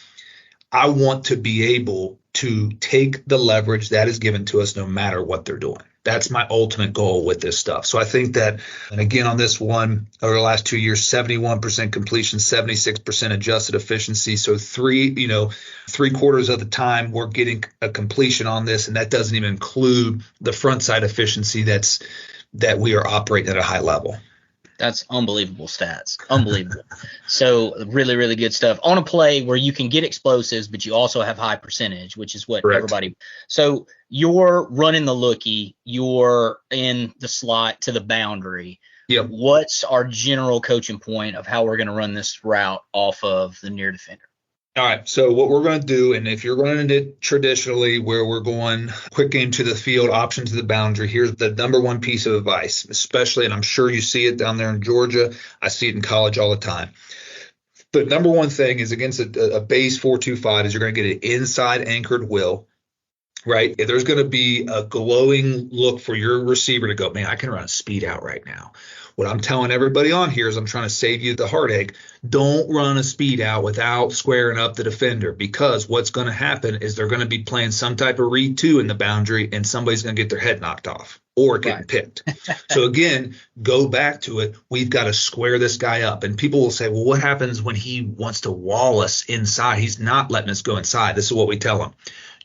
S2: I want to be able to take the leverage that is given to us no matter what they're doing. That's my ultimate goal with this stuff. So I think that, and again, on this one, over the last 2 years, 71% completion, 76% adjusted efficiency. So three-quarters of the time we're getting a completion on this, and that doesn't even include the front side efficiency that we are operating at a high level.
S4: That's unbelievable stats. Unbelievable. So really, really good stuff on a play where you can get explosives, but you also have high percentage, which is what
S2: Correct.
S4: everybody. So you're running the looky, you're in the slot to the boundary.
S2: Yep.
S4: What's our general coaching point of how we're going to run this route off of the near defender?
S2: All right, so what we're going to do, and if you're running it traditionally where we're going quick game to the field, option to the boundary, here's the number one piece of advice, especially, and I'm sure you see it down there in Georgia. I see it in college all the time. The number one thing is against a base 4-2-5 is you're going to get an inside anchored will, right? There's going to be a glowing look for your receiver to go, man, I can run a speed out right now. What I'm telling everybody on here is I'm trying to save you the heartache. Don't run a speed out without squaring up the defender, because what's going to happen is they're going to be playing some type of read two in the boundary, and somebody's going to get their head knocked off or getting picked. So again, go back to it. We've got to square this guy up. And people will say, well, what happens when he wants to wall us inside? He's not letting us go inside. This is what we tell him.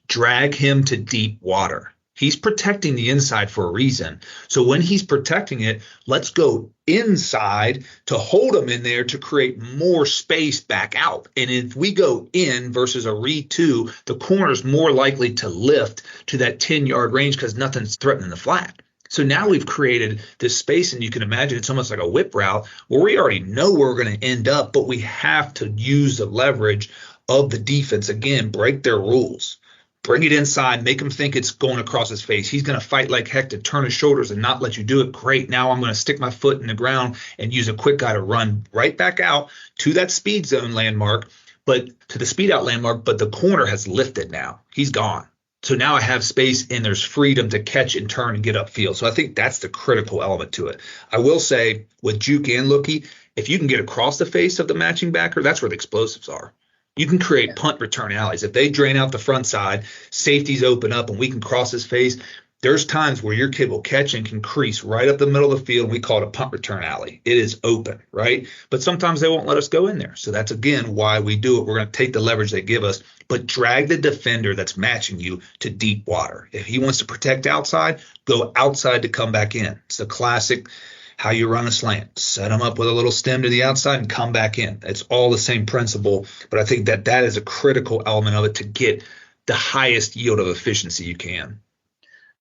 S2: Drag him to deep water. He's protecting the inside for a reason. So when he's protecting it, let's go inside to hold him in there to create more space back out. And if we go in versus a read two, the corner is more likely to lift to that 10-yard range because nothing's threatening the flat. So now we've created this space, and you can imagine it's almost like a whip route where we already know where we're going to end up, but we have to use the leverage of the defense. Again, break their rules. Bring it inside, make him think it's going across his face. He's going to fight like heck to turn his shoulders and not let you do it. Great. Now I'm going to stick my foot in the ground and use a quick guy to run right back out to that speed zone landmark, but to the speed out landmark, but the corner has lifted now. He's gone. So now I have space and there's freedom to catch and turn and get upfield. So I think that's the critical element to it. I will say with Juke and Looky, if you can get across the face of the matching backer, that's where the explosives are. You can create punt return alleys. If they drain out the front side, safeties open up, and we can cross his face, there's times where your kid will catch and can crease right up the middle of the field. We call it a punt return alley. It is open, right? But sometimes they won't let us go in there. So that's, again, why we do it. We're going to take the leverage they give us, but drag the defender that's matching you to deep water. If he wants to protect outside, go outside to come back in. It's a classic how you run a slant. Set them up with a little stem to the outside and come back in. It's all the same principle, but I think that is a critical element of it to get the highest yield of efficiency you can.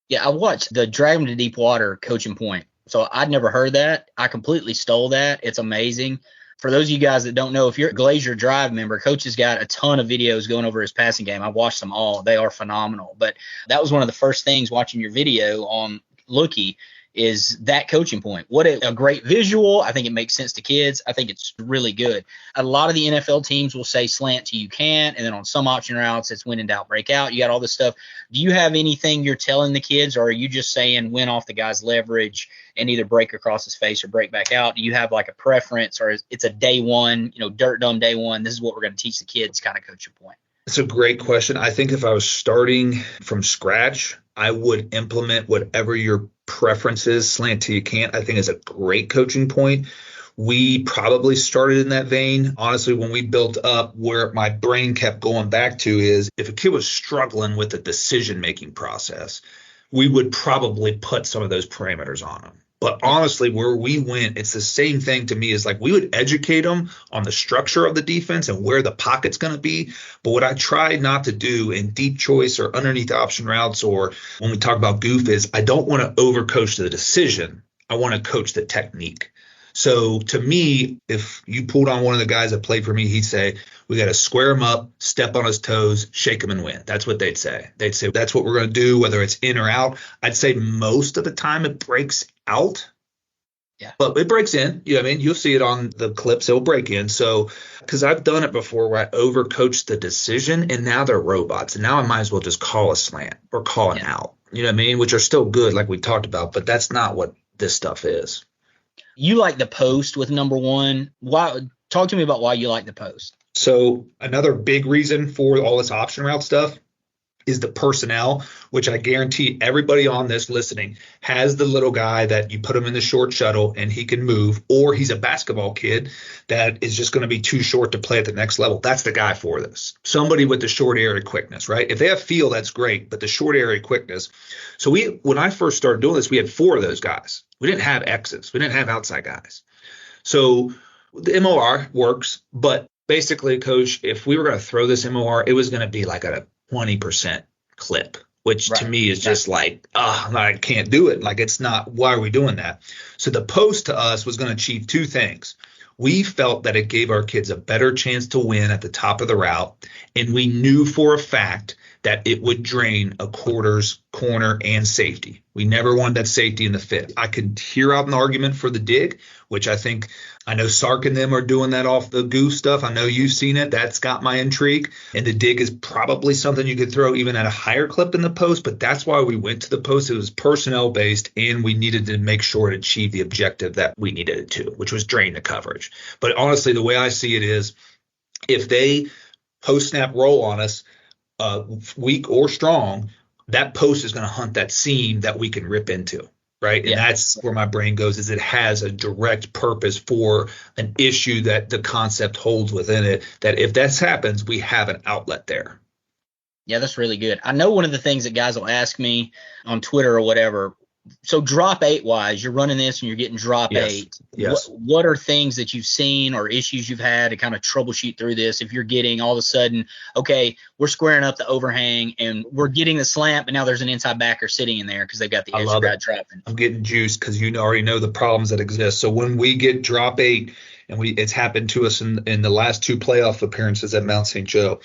S4: Yeah, I watched the drag them to deep water coaching point. So I'd never heard that. I completely stole that. It's amazing. For those of you guys that don't know, if you're a Glacier Drive member, Coach has got a ton of videos going over his passing game. I've watched them all. They are phenomenal. But that was one of the first things watching your video on Looky is that coaching point. What a great visual. I think it makes sense to kids. I think it's really good. A lot of the NFL teams will say slant till you can't, and then on some option routes, it's when in doubt, break out. You got all this stuff. Do you have anything you're telling the kids, or are you just saying win off the guy's leverage and either break across his face or break back out? Do you have like a preference, or it's a day one, dirt dumb day one, this is what we're going to teach the kids kind of coaching point?
S2: It's a great question. I think if I was starting from scratch, I would implement whatever your preference is. Slant till you can't, I think, is a great coaching point. We probably started in that vein. Honestly, when we built up, where my brain kept going back to is if a kid was struggling with the decision-making process, we would probably put some of those parameters on them. But honestly, where we went, it's the same thing to me. Is like we would educate them on the structure of the defense and where the pocket's going to be. But what I try not to do in deep choice or underneath option routes or when we talk about goof is I don't want to overcoach the decision. I want to coach the technique. So to me, if you pulled on one of the guys that played for me, he'd say, we got to square him up, step on his toes, shake him and win. That's what they'd say. They'd say, that's what we're going to do, whether it's in or out. I'd say most of the time it breaks out.
S4: Yeah.
S2: But it breaks in. You know what I mean? You'll see it on the clips. It'll break in. So, because I've done it before where I overcoached the decision and now they're robots. And now I might as well just call a slant or call an out. You know what I mean? Which are still good, like we talked about, but that's not what this stuff is.
S4: You like the post with number one. Why? Talk to me about why you like the post.
S2: So another big reason for all this option route stuff is the personnel, which I guarantee everybody on this listening has the little guy that you put him in the short shuttle and he can move, or he's a basketball kid that is just going to be too short to play at the next level. That's the guy for this. Somebody with the short area quickness, right? If they have feel, that's great, but the short area quickness. So when I first started doing this, we had 4 of those guys. We didn't have X's. We didn't have outside guys. So the MOR works, but basically, Coach, if we were going to throw this MOR, it was going to be like at a 20% clip, which to me is just like, I can't do it. Like, it's not, why are we doing that? So the post to us was going to achieve 2 things. We felt that it gave our kids a better chance to win at the top of the route, and we knew for a fact that it would drain a quarters, corner, and safety. We never wanted that safety in the fit. I could hear out an argument for the dig, which I know Sark and them are doing that off the Goof stuff. I know you've seen it. That's got my intrigue. And the dig is probably something you could throw even at a higher clip than the post, but that's why we went to the post. It was personnel based, and we needed to make sure it achieved the objective that we needed it to, which was drain the coverage. But honestly, the way I see it is if they post snap roll on us, weak or strong, that post is going to hunt that seam that we can rip into, right? And that's where my brain goes, is it has a direct purpose for an issue that the concept holds within it, that if that happens, we have an outlet there.
S4: Yeah, that's really good. I know one of the things that guys will ask me on Twitter or whatever, so drop 8 wise, you're running this and you're getting drop 8.
S2: Yes.
S4: What are things that you've seen or issues you've had to kind of troubleshoot through this? If you're getting all of a sudden, okay, we're squaring up the overhang and we're getting the slant, but now there's an inside backer sitting in there because they've got the edge guard dropping.
S2: I'm getting juiced because you already know the problems that exist. So when we get drop 8, and it's happened to us in the last 2 playoff appearances at Mount St. Joe,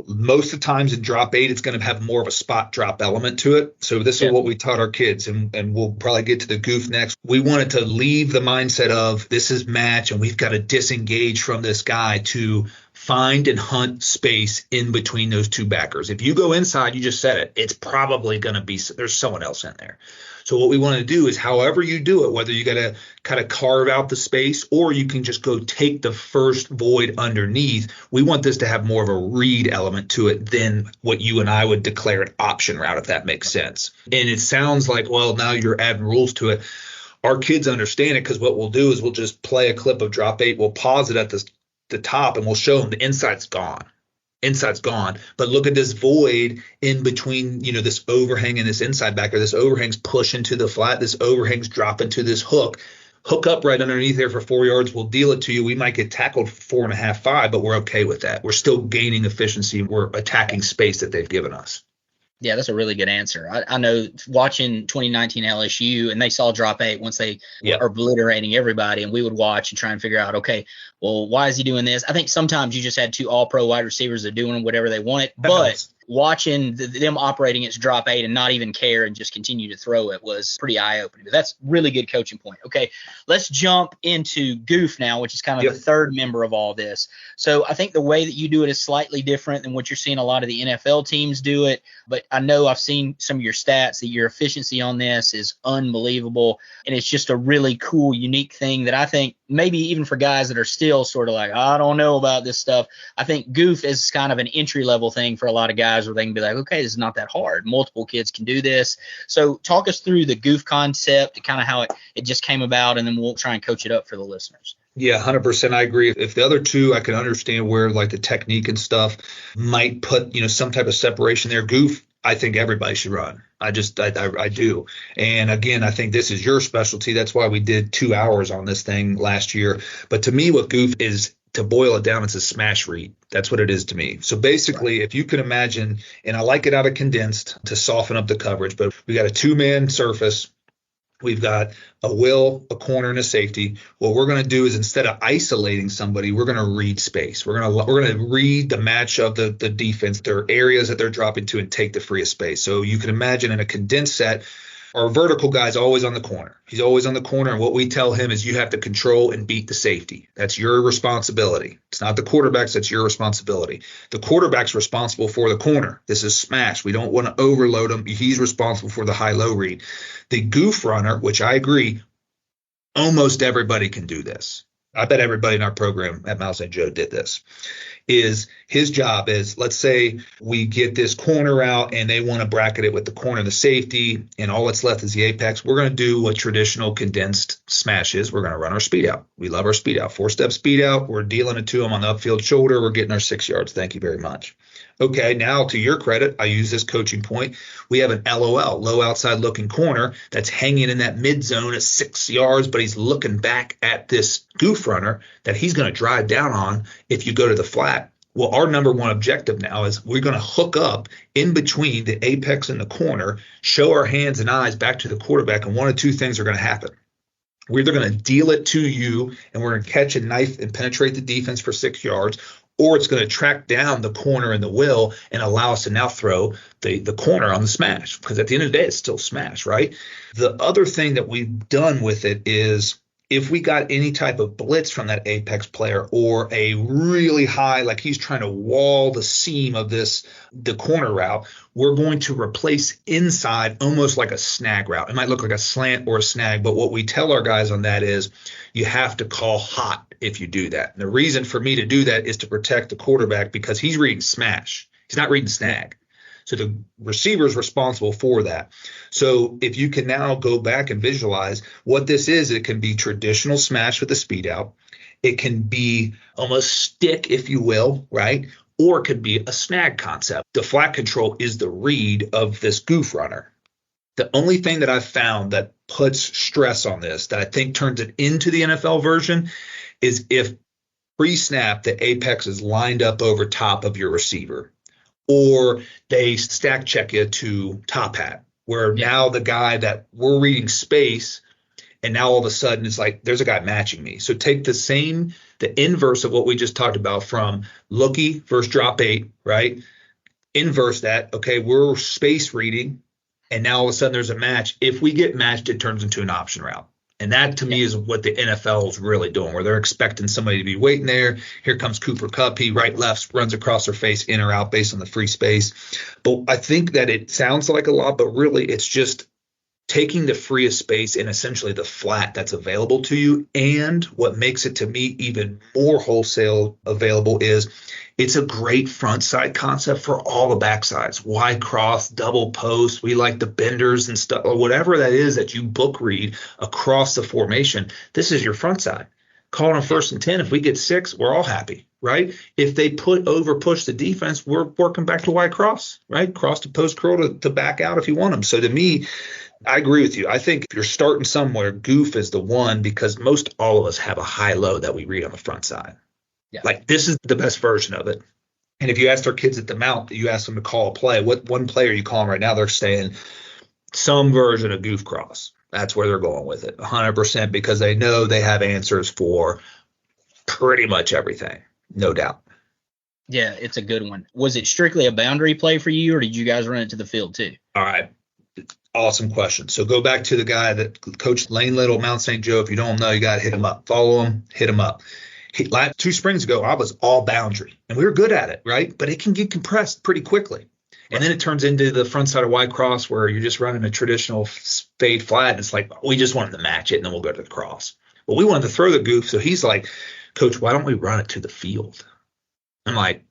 S2: most of the times in drop 8, it's going to have more of a spot drop element to it. So this is what we taught our kids, and we'll probably get to the goof next. We wanted to leave the mindset of this is match and we've got to disengage from this guy to find and hunt space in between those 2 backers. If you go inside, you just said it, it's probably going to be there's someone else in there. So what we want to do is however you do it, whether you got to kind of carve out the space or you can just go take the first void underneath, we want this to have more of a read element to it than what you and I would declare an option route, if that makes sense. And it sounds like, well, now you're adding rules to it. Our kids understand it because what we'll do is we'll just play a clip of drop 8. We'll pause it at the top and we'll show them the inside's gone. Inside's gone, but look at this void in between, this overhang and this inside backer. This overhang's pushing to the flat. This overhang's dropping to this hook up right underneath there for 4 yards. We'll deal it to you. We might get tackled for 4.5, 5, but we're okay with that. We're still gaining efficiency. We're attacking space that they've given us.
S4: Yeah, that's a really good answer. I know watching 2019 LSU, and they saw drop 8 once they are obliterating everybody, and we would watch and try and figure out, okay, well, why is he doing this? I think sometimes you just had 2 all-pro wide receivers that are doing whatever they wanted, but watching them operating its drop 8 and not even care and just continue to throw it was pretty eye-opening. But that's really good coaching point. Okay, let's jump into Goof now, which is kind of the third member of all this. So I think the way that you do it is slightly different than what you're seeing a lot of the NFL teams do it. But I know I've seen some of your stats that your efficiency on this is unbelievable. And it's just a really cool, unique thing that I think maybe even for guys that are still sort of like, I don't know about this stuff, I think Goof is kind of an entry-level thing for a lot of guys where they can be like, okay, this is not that hard. Multiple kids can do this. So talk us through the Goof concept and kind of how it just came about, and then we'll try and coach it up for the listeners.
S2: Yeah, 100%. I agree. If the other 2, I can understand where like the technique and stuff might put, some type of separation there. Goof I think everybody should run. I do. And again, I think this is your specialty. That's why we did 2 hours on this thing last year. But to me, what Goof is, to boil it down, it's a smash read. That's what it is to me. So basically, if you can imagine, and I like it out of condensed to soften up the coverage, but we got a 2-man surface. We've got a will, a corner, and a safety. What we're going to do is, instead of isolating somebody, we're going to read space. We're going to read the match of the defense, their areas that they're dropping to, and take the freest space. So you can imagine in a condensed set, our vertical guy's always on the corner. He's always on the corner, and what we tell him is you have to control and beat the safety. That's your responsibility. It's not the quarterback's, that's your responsibility. The quarterback's responsible for the corner. This is smash. We don't want to overload him. He's responsible for the high-low read. The goof runner, which I agree, almost everybody can do this. I bet everybody in our program at Mount St. Joe did this. Is his job is, let's say we get this corner out and they want to bracket it with the corner, the safety, and all that's left is the apex. We're going to do what traditional condensed smash is. We're going to run our speed out. We love our speed out. 4-step speed out. We're dealing it to them on the upfield shoulder. We're getting our 6 yards. Thank you very much. Okay, now to your credit, I use this coaching point. We have an LOL, low outside looking corner, that's hanging in that mid zone at 6 yards, but he's looking back at this goof runner that he's going to drive down on if you go to the flat. Well, our number one objective now is we're going to hook up in between the apex and the corner, show our hands and eyes back to the quarterback, and one of two things are going to happen. We're either going to deal it to you and we're going to catch a knife and penetrate the defense for 6 yards, or it's going to track down the corner and the will and allow us to now throw the corner on the smash, because at the end of the day, it's still smash, right? The other thing that we've done with it is, if we got any type of blitz from that apex player, or a really high, like he's trying to wall the seam of the corner route, we're going to replace inside almost like a snag route. It might look like a slant or a snag, but what we tell our guys on that is you have to call hot if you do that. And the reason for me to do that is to protect the quarterback, because he's reading smash. He's not reading snag. So the receiver is responsible for that. So if you can now go back and visualize what this is, it can be traditional smash with a speed out. It can be almost stick, if you will, right? Or it could be a snag concept. The flat control is the read of this goof runner. The only thing that I've found that puts stress on this, that I think turns it into the NFL version, is if pre-snap the apex is lined up over top of your receiver, or they stack check you to top hat, where now the guy that we're reading space, and now all of a sudden it's like there's a guy matching me. So take the inverse of what we just talked about from Looky versus drop 8, right? Inverse that. Okay, we're space reading, and now all of a sudden there's a match. If we get matched, it turns into an option route. And that, to me, is what the NFL is really doing, where they're expecting somebody to be waiting there. Here comes Cooper Kupp. He right, left, runs across their face, in or out based on the free space. But I think that it sounds like a lot, but really it's just taking the freest space in essentially the flat that's available to you. And what makes it, to me, even more wholesale available is it's a great front side concept for all the back sides. Wide cross, double post. We like the benders and stuff, or whatever that is that you book read across the formation. This is your front side. Call on 1st and 10. If we get 6, we're all happy, right? If they push the defense, we're working back to wide cross, right? Cross to post curl to back out if you want them. So to me, I agree with you. I think if you're starting somewhere, goof is the one, because most all of us have a high-low that we read on the front side. Yeah. Like, this is the best version of it. And if you ask our kids at the Mount, you ask them to call a play, what one play are you calling right now? They're saying some version of goof cross. That's where they're going with it, 100%, because they know they have answers for pretty much everything, no doubt.
S4: Yeah, it's a good one. Was it strictly a boundary play for you, or did you guys run it to the field too?
S2: All right. Awesome question. So go back to the guy that coached Lane Little, Mount St. Joe. If you don't know, you got to hit him up. Follow him, hit him up. 2 springs ago, I was all boundary, and we were good at it, right? But it can get compressed pretty quickly. And then it turns into the front side of wide cross, where you're just running a traditional fade flat. And it's like, we just wanted to match it, and then we'll go to the cross. Well, we wanted to throw the goof. So he's like, Coach, why don't we run it to the field? I'm like,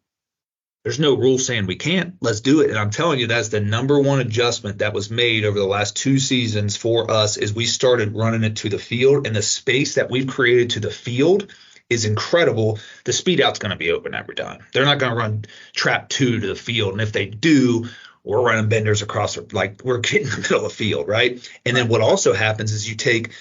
S2: there's no rule saying we can't. Let's do it. And I'm telling you, that's the number one adjustment that was made over the last 2 seasons for us, is we started running it to the field, and the space that we've created to the field is incredible. The speed out's going to be open every time. They're not going to run trap 2 to the field. And if they do, we're running benders across, like we're getting in the middle of the field, right? And then what also happens is you take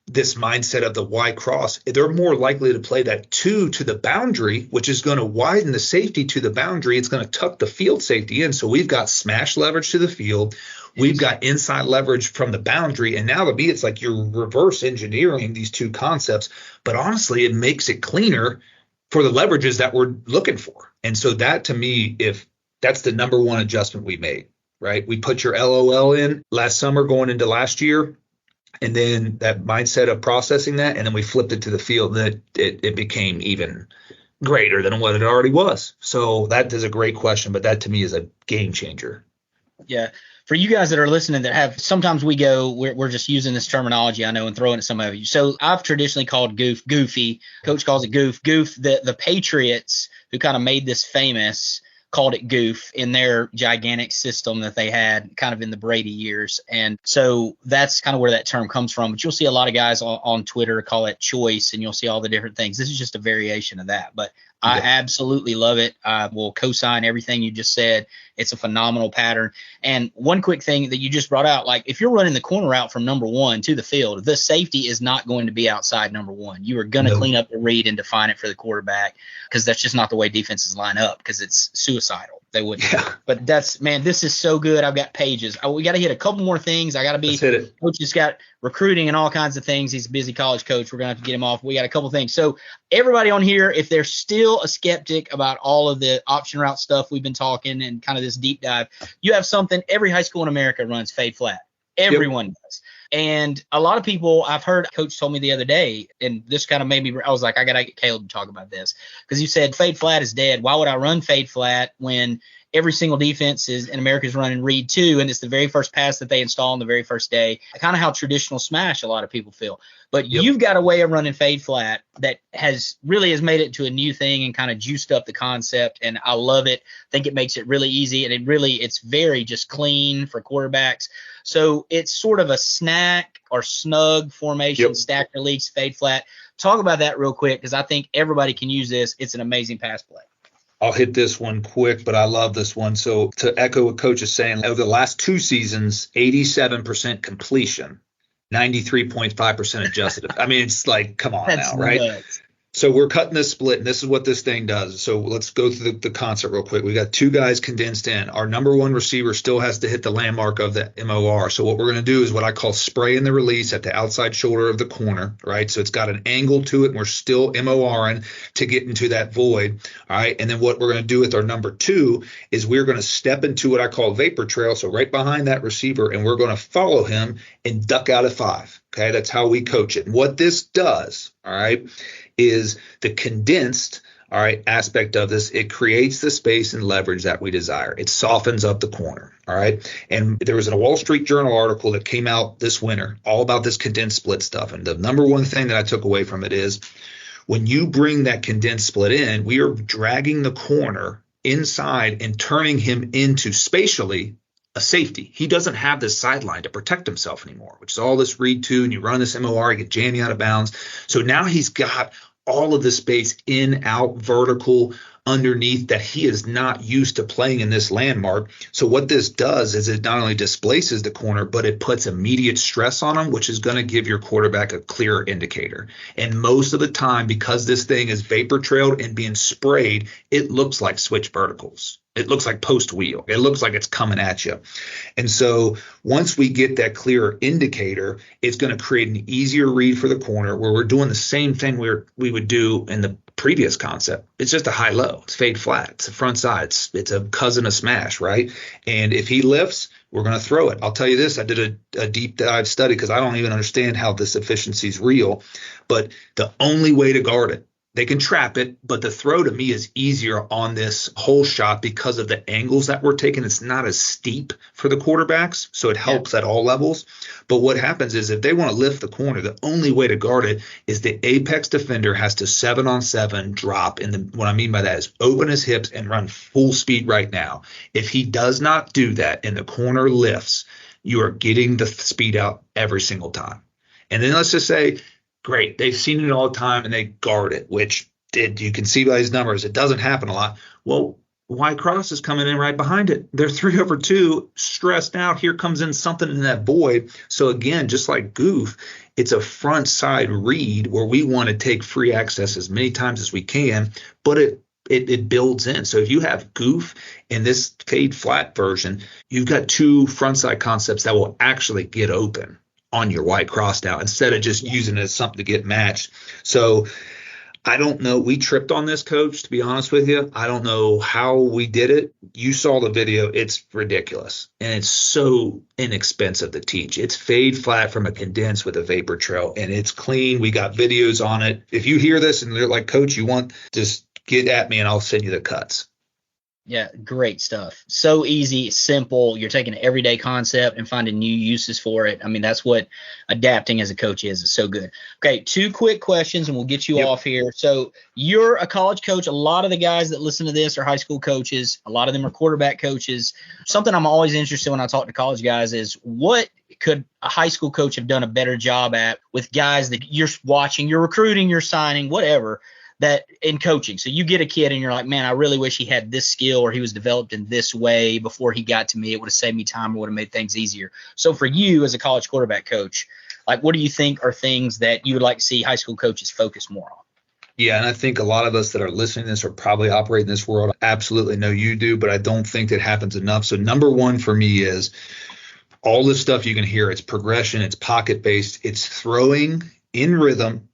S2: this mindset of the Y cross, they're more likely to play that 2 to the boundary, which is going to widen the safety to the boundary. It's going to tuck the field safety in. So we've got smash leverage to the field. We've got inside leverage from the boundary. And now to me, it's like you're reverse engineering these two concepts. But honestly, it makes it cleaner for the leverages that we're looking for. And so that, to me, if that's the number one adjustment we made, right? We put your LOL in last summer going into last year. And then that mindset of processing that, and then we flipped it to the field, that it became even greater than what it already was. So that is a great question, but that to me is a game changer.
S4: Yeah. For you guys that are listening that have, sometimes we're just using this terminology, I know, and throwing it at some of you. So I've traditionally called Goof, Goofy. Coach calls it Goof. Goof, the Patriots, who kind of made this famous, called it Goof in their gigantic system that they had kind of in the Brady years. And so that's kind of where that term comes from. But you'll see a lot of guys on Twitter call it choice, and you'll see all the different things. This is just a variation of that. But I absolutely love it. I will co-sign everything you just said. It's a phenomenal pattern. And one quick thing that you just brought out, like if you're running the corner route from number 1 to the field, the safety is not going to be outside number 1. You are going to clean up the read and define it for the quarterback, because that's just not the way defenses line up, because it's suicidal. They wouldn't. Yeah. But that's, man, this is so good. I've got pages. We got to hit a couple more things. I got to be, Coach has got recruiting and all kinds of things. He's a busy college coach. We're going to have to get him off. We got a couple things. So everybody on here, if they're still a skeptic about all of the option route stuff we've been talking and kind of this deep dive, you have something. Every high school in America runs fade flat. Everyone does. And a lot of people, I've heard, Coach told me the other day, and this kind of made me, I was like, I got to get Caleb to talk about this, because you said fade flat is dead. Why would I run fade flat when every single defense in America is running read 2, and it's the very first pass that they install on the very first day? Kind of how traditional smash a lot of people feel. But you've got a way of running fade flat that has made it to a new thing and kind of juiced up the concept, and I love it. I think it makes it really easy, and it's very just clean for quarterbacks. So it's sort of a snack or snug formation, stack release, fade flat. Talk about that real quick, because I think everybody can use this. It's an amazing pass play.
S2: I'll hit this one quick, but I love this one. So to echo what Coach is saying, over the last 2 seasons, 87% completion, 93.5% adjusted. I mean, it's like, come on now, right? Nuts. So we're cutting this split, and this is what this thing does. So let's go through the concept real quick. We got 2 guys condensed in. Our number 1 receiver still has to hit the landmark of the MOR. So what we're going to do is what I call spray in the release at the outside shoulder of the corner, right? So it's got an angle to it, and we're still MORing to get into that void, all right? And then what we're going to do with our number 2 is we're going to step into what I call vapor trail, so right behind that receiver, and we're going to follow him and duck out at 5, okay? That's how we coach it. And what this does, all right, is the condensed, all right, aspect of this. It creates the space and leverage that we desire. It softens up the corner, all right? And there was a Wall Street Journal article that came out this winter all about this condensed split stuff. And the number one thing that I took away from it is when you bring that condensed split in, we are dragging the corner inside and turning him into spatially a safety. He doesn't have this sideline to protect himself anymore, which is all this read 2, and you run this MOR, you get jammy out of bounds. So now he's got all of the space in, out, vertical, underneath that he is not used to playing in this landmark. So what this does is it not only displaces the corner, but it puts immediate stress on him, which is going to give your quarterback a clearer indicator. And most of the time, because this thing is vapor trailed and being sprayed, it looks like switch verticals. It looks like post wheel. It looks like it's coming at you. And so once we get that clearer indicator, it's going to create an easier read for the corner, where we're doing the same thing we would do in the previous concept. It's just a high-low. It's fade flat. It's a front side. It's a cousin of smash, right? And if he lifts, we're going to throw it. I'll tell you this. I did a deep dive study because I don't even understand how this efficiency is real. But the only way to guard it, they can trap it, but the throw to me is easier on this whole shot because of the angles that we're taking. It's not as steep for the quarterbacks, so it helps at all levels. But what happens is if they want to lift the corner, the only way to guard it is the apex defender has to 7-on-7 drop. And what I mean by that is open his hips and run full speed right now. If he does not do that and the corner lifts, you are getting the speed out every single time. And then let's just say, great, they've seen it all the time and they guard it, which you can see by these numbers, it doesn't happen a lot. Well, Y cross is coming in right behind it. They're 3/2, stressed out. Here comes in something in that void. So again, just like Goof, it's a front side read where we want to take free access as many times as we can, but it builds in. So if you have Goof in this fade flat version, you've got two front side concepts that will actually get open on your Y crossed out instead of just using it as something to get matched. So I don't know. We tripped on this, Coach, to be honest with you. I don't know how we did it. You saw the video. It's ridiculous. And it's so inexpensive to teach. It's fade flat from a condense with a vapor trail, and it's clean. We got videos on it. If you hear this and they're like, Coach, you want, just get at me and I'll send you the cuts.
S4: Yeah, great stuff. So easy, simple. You're taking an everyday concept and finding new uses for it. I mean, that's what adapting as a coach is. It's so good. Okay, 2 quick questions and we'll get you off here. So you're a college coach. A lot of the guys that listen to this are high school coaches. A lot of them are quarterback coaches. Something I'm always interested in when I talk to college guys is what could a high school coach have done a better job at with guys that you're watching, you're recruiting, you're signing, whatever, that in coaching. So you get a kid and you're like, man, I really wish he had this skill or he was developed in this way before he got to me. It would have saved me time or would have made things easier. So for you as a college quarterback coach, like, what do you think are things that you would like to see high school coaches focus more on?
S2: Yeah, and I think a lot of us that are listening to this are probably operating in this world. I absolutely know you do, but I don't think that happens enough. So number one for me is all this stuff you can hear. It's progression. It's pocket-based. It's throwing in rhythm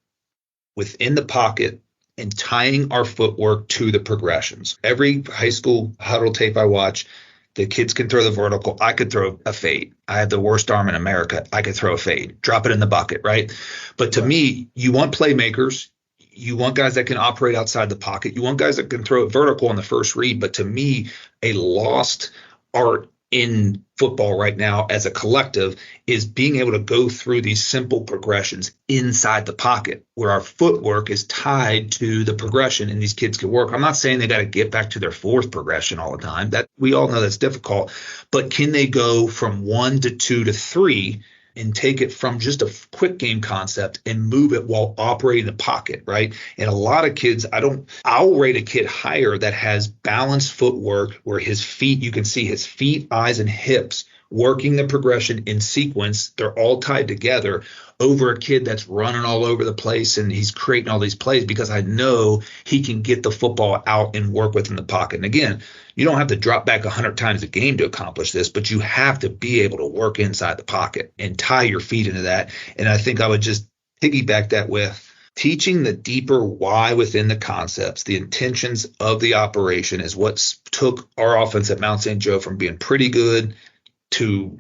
S2: within the pocket and tying our footwork to the progressions. Every high school huddle tape I watch, the kids can throw the vertical. I could throw a fade. I have the worst arm in America. I could throw a fade. Drop it in the bucket, right? But to me, you want playmakers. You want guys that can operate outside the pocket. You want guys that can throw it vertical on the first read. But to me, a lost art in football right now as a collective is being able to go through these simple progressions inside the pocket where our footwork is tied to the progression and these kids can work. I'm not saying they got to get back to their fourth progression all the time. That we all know that's difficult, but can they go from 1 to 2 to 3 and take it from just a quick game concept and move it while operating the pocket, right? And a lot of kids, I'll rate a kid higher that has balanced footwork where his feet, you can see his feet, eyes, and hips working the progression in sequence. They're all tied together over a kid that's running all over the place and he's creating all these plays because I know he can get the football out and work within the pocket. And again, you don't have to drop back 100 times a game to accomplish this, but you have to be able to work inside the pocket and tie your feet into that. And I think I would just piggyback that with teaching the deeper why within the concepts, the intentions of the operation is what took our offense at Mount St. Joe from being pretty good to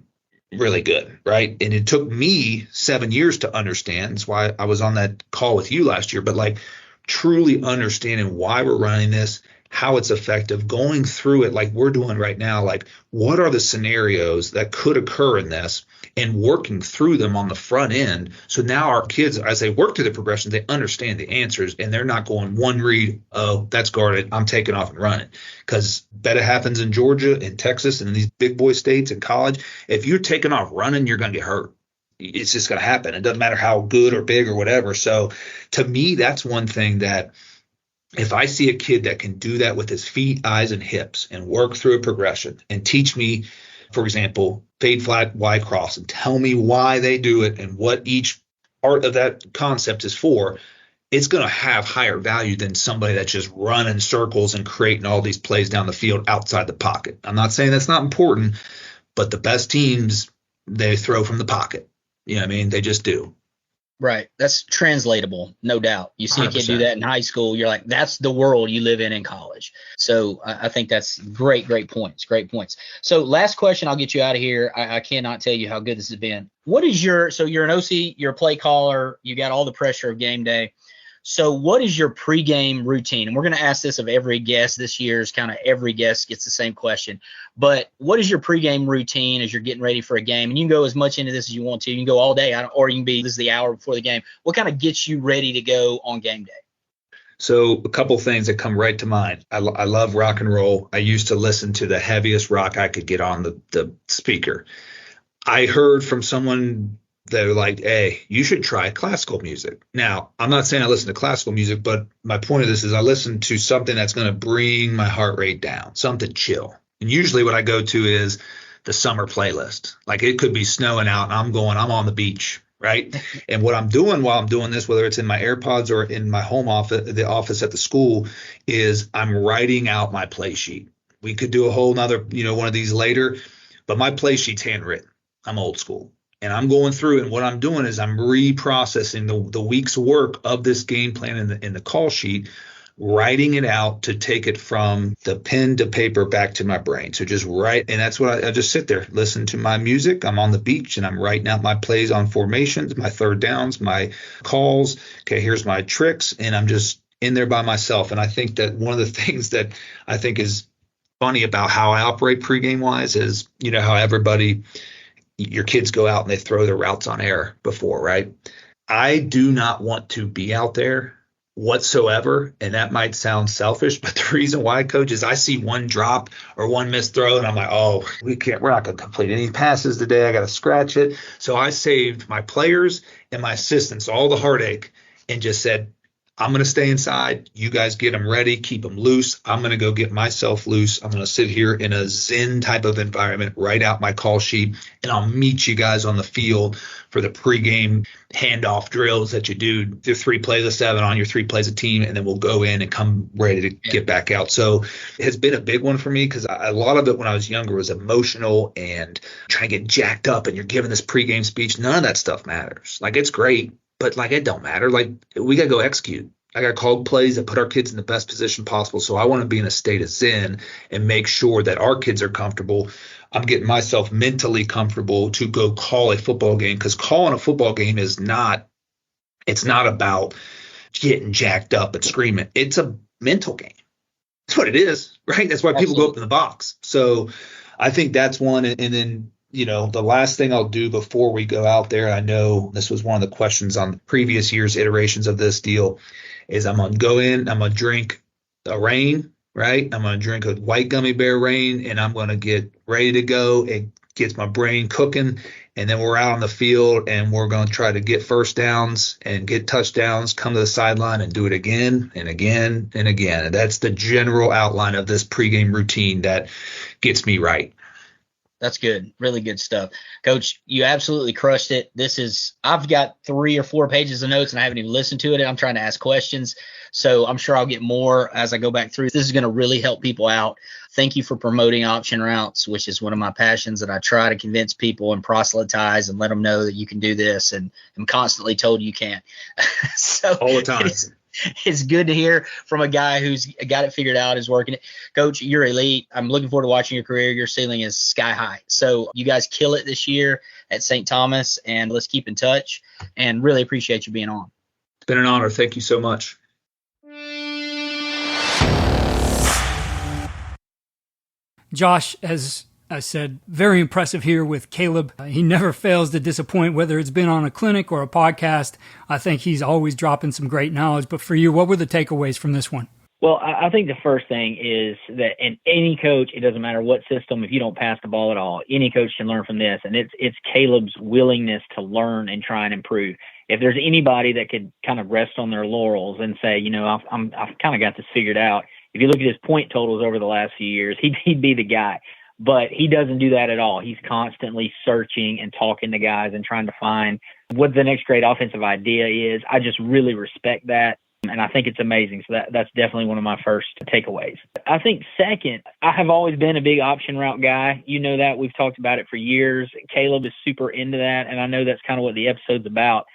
S2: really good, right? And it took me 7 years to understand. That's why I was on that call with you last year, but like truly understanding why we're running this, how it's effective, going through it like we're doing right now, like what are the scenarios that could occur in this and working through them on the front end. So now our kids, as they work through the progression, they understand the answers and they're not going one read, oh, that's guarded, I'm taking off and running. Because that happens in Georgia, in Texas, and in these big boy states in college. If you're taking off running, you're going to get hurt. It's just going to happen. It doesn't matter how good or big or whatever. So to me, that's one thing that if I see a kid that can do that with his feet, eyes, and hips and work through a progression and teach me, for example, fade flat, Y cross, and tell me why they do it and what each part of that concept is for, it's going to have higher value than somebody that's just running circles and creating all these plays down the field outside the pocket. I'm not saying that's not important, but the best teams, they throw from the pocket. You know what I mean? They just do.
S4: Right. That's translatable, no doubt. You see 100%. A kid do that in high school, you're like, that's the world you live in college. So I think that's great points. Great points. So last question, I'll get you out of here. I cannot tell you how good this has been. So you're an OC, you're a play caller, you got all the pressure of game day. So what is your pregame routine? And we're going to ask this of every guest this year. Is kind of every guest gets the same question. But what is your pregame routine as you're getting ready for a game? And you can go as much into this as you want to. You can go all day, or you can be, this is the hour before the game. What kind of gets you ready to go on game day?
S2: So a couple things that come right to mind. I love rock and roll. I used to listen to the heaviest rock I could get on the speaker. I heard from someone they're like, hey, you should try classical music. Now, I'm not saying I listen to classical music, but my point of this is I listen to something that's going to bring my heart rate down, something chill. And usually what I go to is the summer playlist. Like it could be snowing out and I'm on the beach, right? And what I'm doing while I'm doing this, whether it's in my AirPods or in my home office, the office at the school, is I'm writing out my play sheet. We could do a whole nother, one of these later, but my play sheet's handwritten. I'm old school. And I'm going through, and what I'm doing is I'm reprocessing the week's work of this game plan in the call sheet, writing it out to take it from the pen to paper back to my brain. So just write, and that's what I just sit there, listen to my music. I'm on the beach and I'm writing out my plays on formations, my third downs, my calls. Okay, here's my tricks, and I'm just in there by myself. And I think that one of the things that I think is funny about how I operate pregame wise is, how your kids go out and they throw their routes on air before, right? I do not want to be out there whatsoever. And that might sound selfish, but the reason why, coach, is I see one drop or one missed throw and I'm like, oh, we're not going to complete any passes today. I got to scratch it. So I saved my players and my assistants all the heartache and just said, I'm going to stay inside. You guys get them ready, keep them loose. I'm going to go get myself loose. I'm going to sit here in a Zen type of environment, write out my call sheet, and I'll meet you guys on the field for the pregame handoff drills that you do. Your 3 plays of 7 on your 3 plays a team, and then we'll go in and come ready to get back out. So it has been a big one for me because a lot of it when I was younger was emotional and trying to get jacked up, and you're giving this pregame speech. None of that stuff matters. Like, it's great, but it don't matter. Like, we got to go execute. I got called plays that put our kids in the best position possible. So I want to be in a state of zen and make sure that our kids are comfortable. I'm getting myself mentally comfortable to go call a football game, because calling a football game it's not about getting jacked up and screaming. It's a mental game. That's what it is, right? That's why people go up in the box. So I think that's one. And then, the last thing I'll do before we go out there, I know this was one of the questions on the previous year's iterations of this deal, is I'm going to go in, I'm going to drink a rain, right? I'm going to drink a white gummy bear rain, and I'm going to get ready to go. It gets my brain cooking, and then we're out on the field, and we're going to try to get first downs and get touchdowns, come to the sideline and do it again and again and again. And that's the general outline of this pregame routine that gets me right.
S4: That's good. Really good stuff. Coach, you absolutely crushed it. I've got 3 or 4 pages of notes and I haven't even listened to it. I'm trying to ask questions. So I'm sure I'll get more as I go back through. This is going to really help people out. Thank you for promoting option routes, which is one of my passions that I try to convince people and proselytize and let them know that you can do this. And I'm constantly told you can't. So
S2: all the time.
S4: It's good to hear from a guy who's got it figured out, is working it. Coach, you're elite. I'm looking forward to watching your career. Your ceiling is sky high. So you guys kill it this year at St. Thomas, and let's keep in touch, and really appreciate you being on.
S2: It's been an honor. Thank you so much.
S1: Josh, as I said, very impressive here with Caleb. He never fails to disappoint, whether it's been on a clinic or a podcast. I think he's always dropping some great knowledge. But for you, what were the takeaways from this one?
S3: Well, I think the first thing is that in any coach, it doesn't matter what system, if you don't pass the ball at all, any coach can learn from this. And it's Caleb's willingness to learn and try and improve. If there's anybody that could kind of rest on their laurels and say, I've kind of got this figured out, if you look at his point totals over the last few years, he'd be the guy. But he doesn't do that at all. He's constantly searching and talking to guys and trying to find what the next great offensive idea is. I just really respect that, and I think it's amazing. So that's definitely one of my first takeaways. I think second, I have always been a big option route guy. You know that. We've talked about it for years. Caleb is super into that, and I know that's kind of what the episode's about.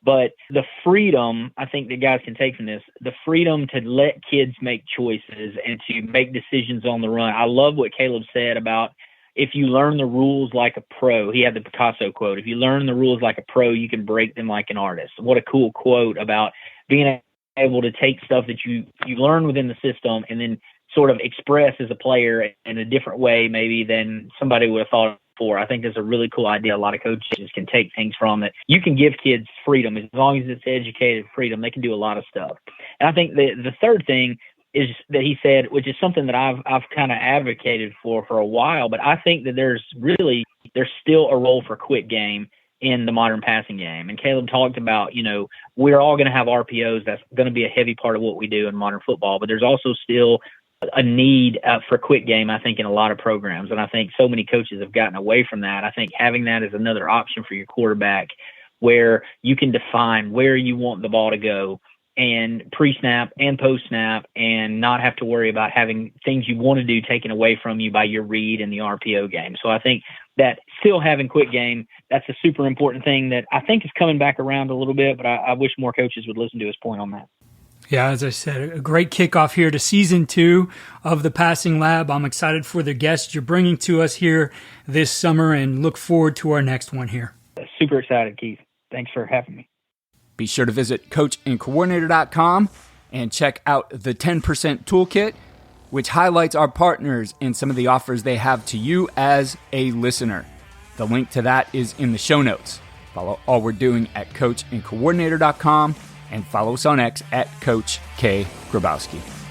S3: But the freedom, I think that guys can take from this, the freedom to let kids make choices and to make decisions on the run. I love what Caleb said about if you learn the rules like a pro. He had the Picasso quote, if you learn the rules like a pro, you can break them like an artist. What a cool quote about being able to take stuff that you learn within the system and then sort of express as a player in a different way maybe than somebody would have thought for. I think that's a really cool idea. A lot of coaches can take things from that. You can give kids freedom as long as it's educated freedom. They can do a lot of stuff. And I think the third thing is that he said, which is something that I've kind of advocated for a while, but I think that there's still a role for quick game in the modern passing game. And Caleb talked about, we're all going to have RPOs. That's going to be a heavy part of what we do in modern football. But there's also still a need for quick game, I think, in a lot of programs. And I think so many coaches have gotten away from that. I think having that is another option for your quarterback where you can define where you want the ball to go and pre-snap and post-snap and not have to worry about having things you want to do taken away from you by your read in the RPO game. So I think that still having quick game, that's a super important thing that I think is coming back around a little bit, but I wish more coaches would listen to his point on that.
S1: Yeah, as I said, a great kickoff here to season 2 of the Passing Lab. I'm excited for the guests you're bringing to us here this summer and look forward to our next one here.
S3: Super excited, Keith. Thanks for having me.
S1: Be sure to visit coachandcoordinator.com and check out the 10% Toolkit, which highlights our partners and some of the offers they have to you as a listener. The link to that is in the show notes. Follow all we're doing at coachandcoordinator.com and follow us on X at Coach K. Grabowski.